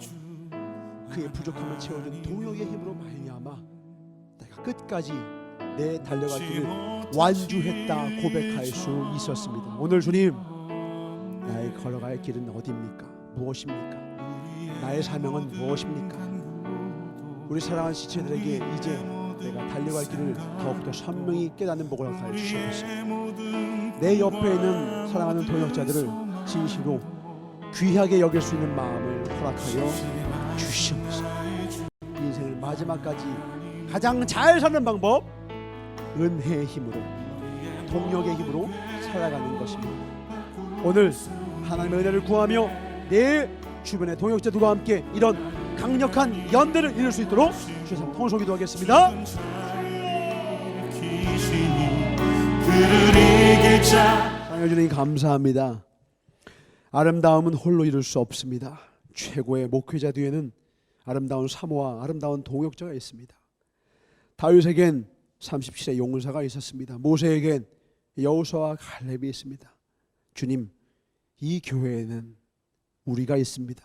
그의 부족함을 채워준 동역의 힘으로 말미암아 내가 끝까지 내 달려갈 길을 완주했다 고백할 수 있었습니다. 오늘 주님 나의 걸어갈 길은 어디입니까? 무엇입니까? 나의 사명은 무엇입니까? 우리 사랑하는 지체들에게 이제 내가 달려갈 길을 더욱더 선명히 깨닫는 복을 허락하여 주시옵소서. 내 옆에 있는 사랑하는 동역자들을 진심으로 귀하게 여길 수 있는 마음을 허락하여 주시옵소서. 인생을 마지막까지 가장 잘 사는 방법 은혜의 힘으로 동역의 힘으로 살아가는 것입니다. 오늘 하나님의 은혜를 구하며 내 주변의 동역자들과 함께 이런 강력한 연대를 이룰 수 있도록 주님 통해서 기도하겠습니다. 사랑해 주님 감사합니다. 아름다움은 홀로 이룰 수 없습니다. 최고의 목회자 뒤에는 아름다운 사모와 아름다운 동역자가 있습니다. 다윗에겐 37의 용사가 있었습니다. 모세에겐 여호수아와 갈렙이 있습니다. 주님, 이 교회에는 우리가 있습니다.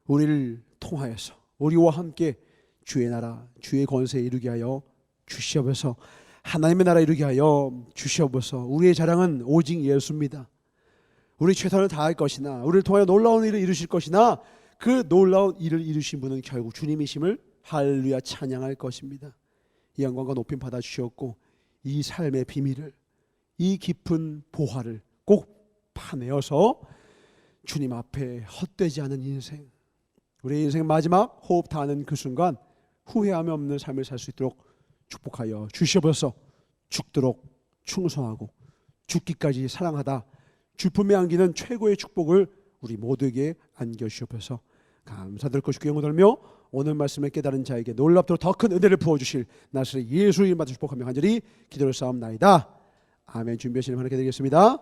우리를 통하여서 우리와 함께 주의 나라, 주의 권세 이루게 하여 주시옵소서. 하나님의 나라 이루게 하여 주시옵소서. 우리의 자랑은 오직 예수입니다. 우리 최선을 다할 것이나 우리를 통하여 놀라운 일을 이루실 것이나 그 놀라운 일을 이루신 분은 결국 주님이심을 할렐루야 찬양할 것입니다. 이 영광과 높임 받아 주시옵고 이 삶의 비밀을, 이 깊은 보화를 꼭 파내어서 주님 앞에 헛되지 않은 인생, 우리의 인생 마지막 호흡 다하는 그 순간 후회함이 없는 삶을 살 수 있도록 축복하여 주시옵소서. 죽도록 충성하고 죽기까지 사랑하다 주 품에 안기는 최고의 축복을 우리 모두에게 안겨주시옵소서. 감사드릴 것이고 영광 돌며 오늘 말씀을 깨달은 자에게 놀랍도록 더 큰 은혜를 부어주실 나스렛 예수 이름 받아 축복하며 간절히 기도를 싸움나이다. 아멘. 준비하시는 하나님께 드리겠습니다.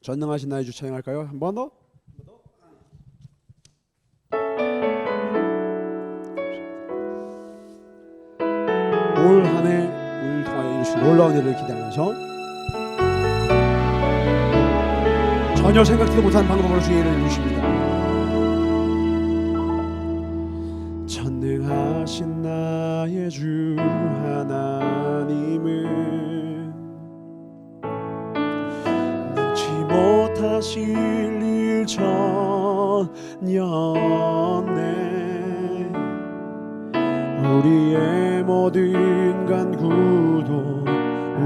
전능하신 나의 주 찬양할까요? 한 번 더. 올 한 해 우리를 통하여 이루신 놀라운 일을 기대하면서 전혀 생각지도 못한 방법으로 주의 일을 이루십니다. 전능하신 나의 주 하나님은 능치 못하실 일 전혀 없네. 우리의 모든 간구도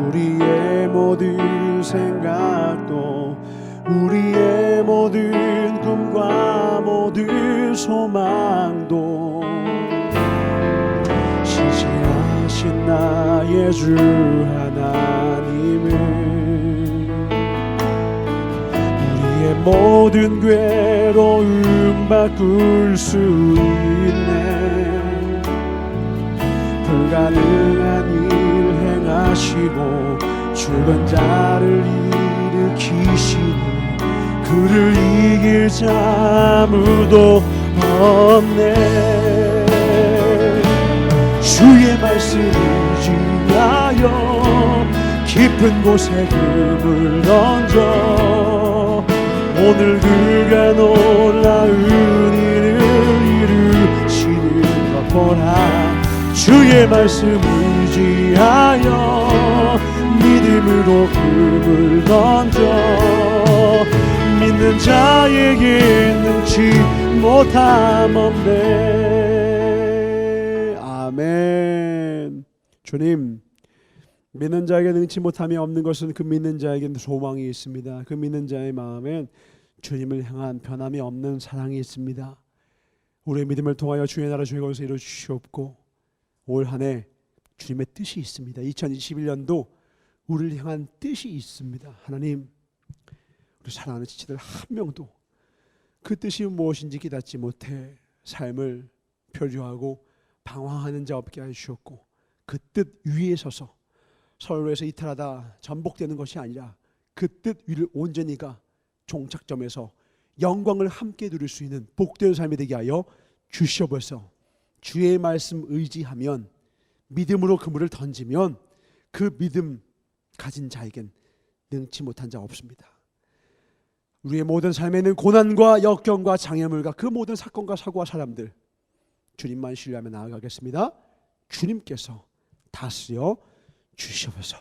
우리의 모든 생각도 우리의 모든 꿈과 모든 소망도 신실하신 나의 주 하나님은 우리의 모든 괴로움 바꿀 수 있네. 불가능한 일 행하시고 죽은 자를 일으키시니 그를 이길 자 아무도 없네. 주의 말씀을 지하여 깊은 곳에 금을 던져 오늘 그가 놀라운 일을 이루시는 것 보라. 주의 말씀 의지하여 믿음으로 금을 던져 믿는 자에게 능치 못함 없네. 아멘. 주님, 믿는 자에게 능치 못함이 없는 것은 그 믿는 자에게는 소망이 있습니다. 그 믿는 자의 마음엔 주님을 향한 변함이 없는 사랑이 있습니다. 우리의 믿음을 통하여 주의 나라 주의 것을 이루어 주시옵고 올 한 해 주님의 뜻이 있습니다. 2021년도 우리를 향한 뜻이 있습니다. 하나님, 우리 사랑하는 지체들 한 명도 그 뜻이 무엇인지 깨닫지 못해 삶을 표류하고 방황하는 자 없게 하시옵고 그 뜻 위에 서서 서로에서 이탈하다 전복되는 것이 아니라 그 뜻 위를 온전히가 종착점에서 영광을 함께 누릴 수 있는 복된 삶이 되게 하여 주시옵소서. 주의 말씀 의지하면 믿음으로 그물을 던지면 그 믿음 가진 자에겐 능치 못한 자 없습니다. 우리의 모든 삶에는 고난과 역경과 장애물과 그 모든 사건과 사고와 사람들 주님만 신뢰하며 나아가겠습니다. 주님께서 다스려 주시옵소서.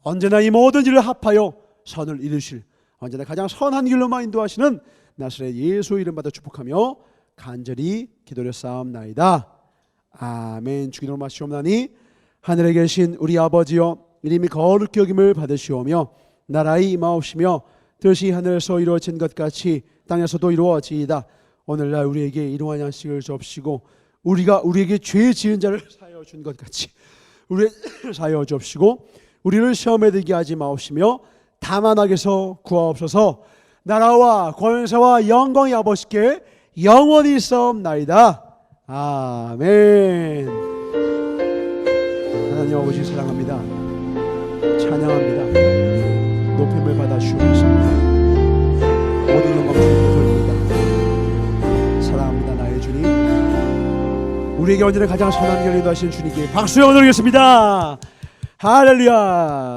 언제나 이 모든 일을 합하여 선을 이루실 언제나 가장 선한 길로만 인도하시는 나사렛 예수 이름 받아 축복하며 간절히 기도를 쌓옵나이다. 아멘. 주기도를 마치옵나니 하늘에 계신 우리 아버지여 이름이 거룩히 여김을 받으시오며 나라의 임하옵시며 뜻이 하늘에서 이루어진 것 같이 땅에서도 이루어지이다. 오늘날 우리에게 일용할 양식을 주옵시고 우리가 우리에게 죄 지은 자를 사하여 준 것 같이 우리를 사하여 주옵시고 우리를 시험에 들게 하지 마옵시며 다만 악에서 구하옵소서. 나라와 권세와 영광이 아버지께 영원히 있사옵나이다. 아멘. 하나님 아버지 사랑합니다. 찬양합니다. 높임을 받아 주옵소서. 모든 영광 주님께 돌립니다. 사랑합니다. 나의 주님, 우리에게 언제나 가장 선한 길을 인도하시는 주님께 박수를 올리겠습니다. 할렐루야.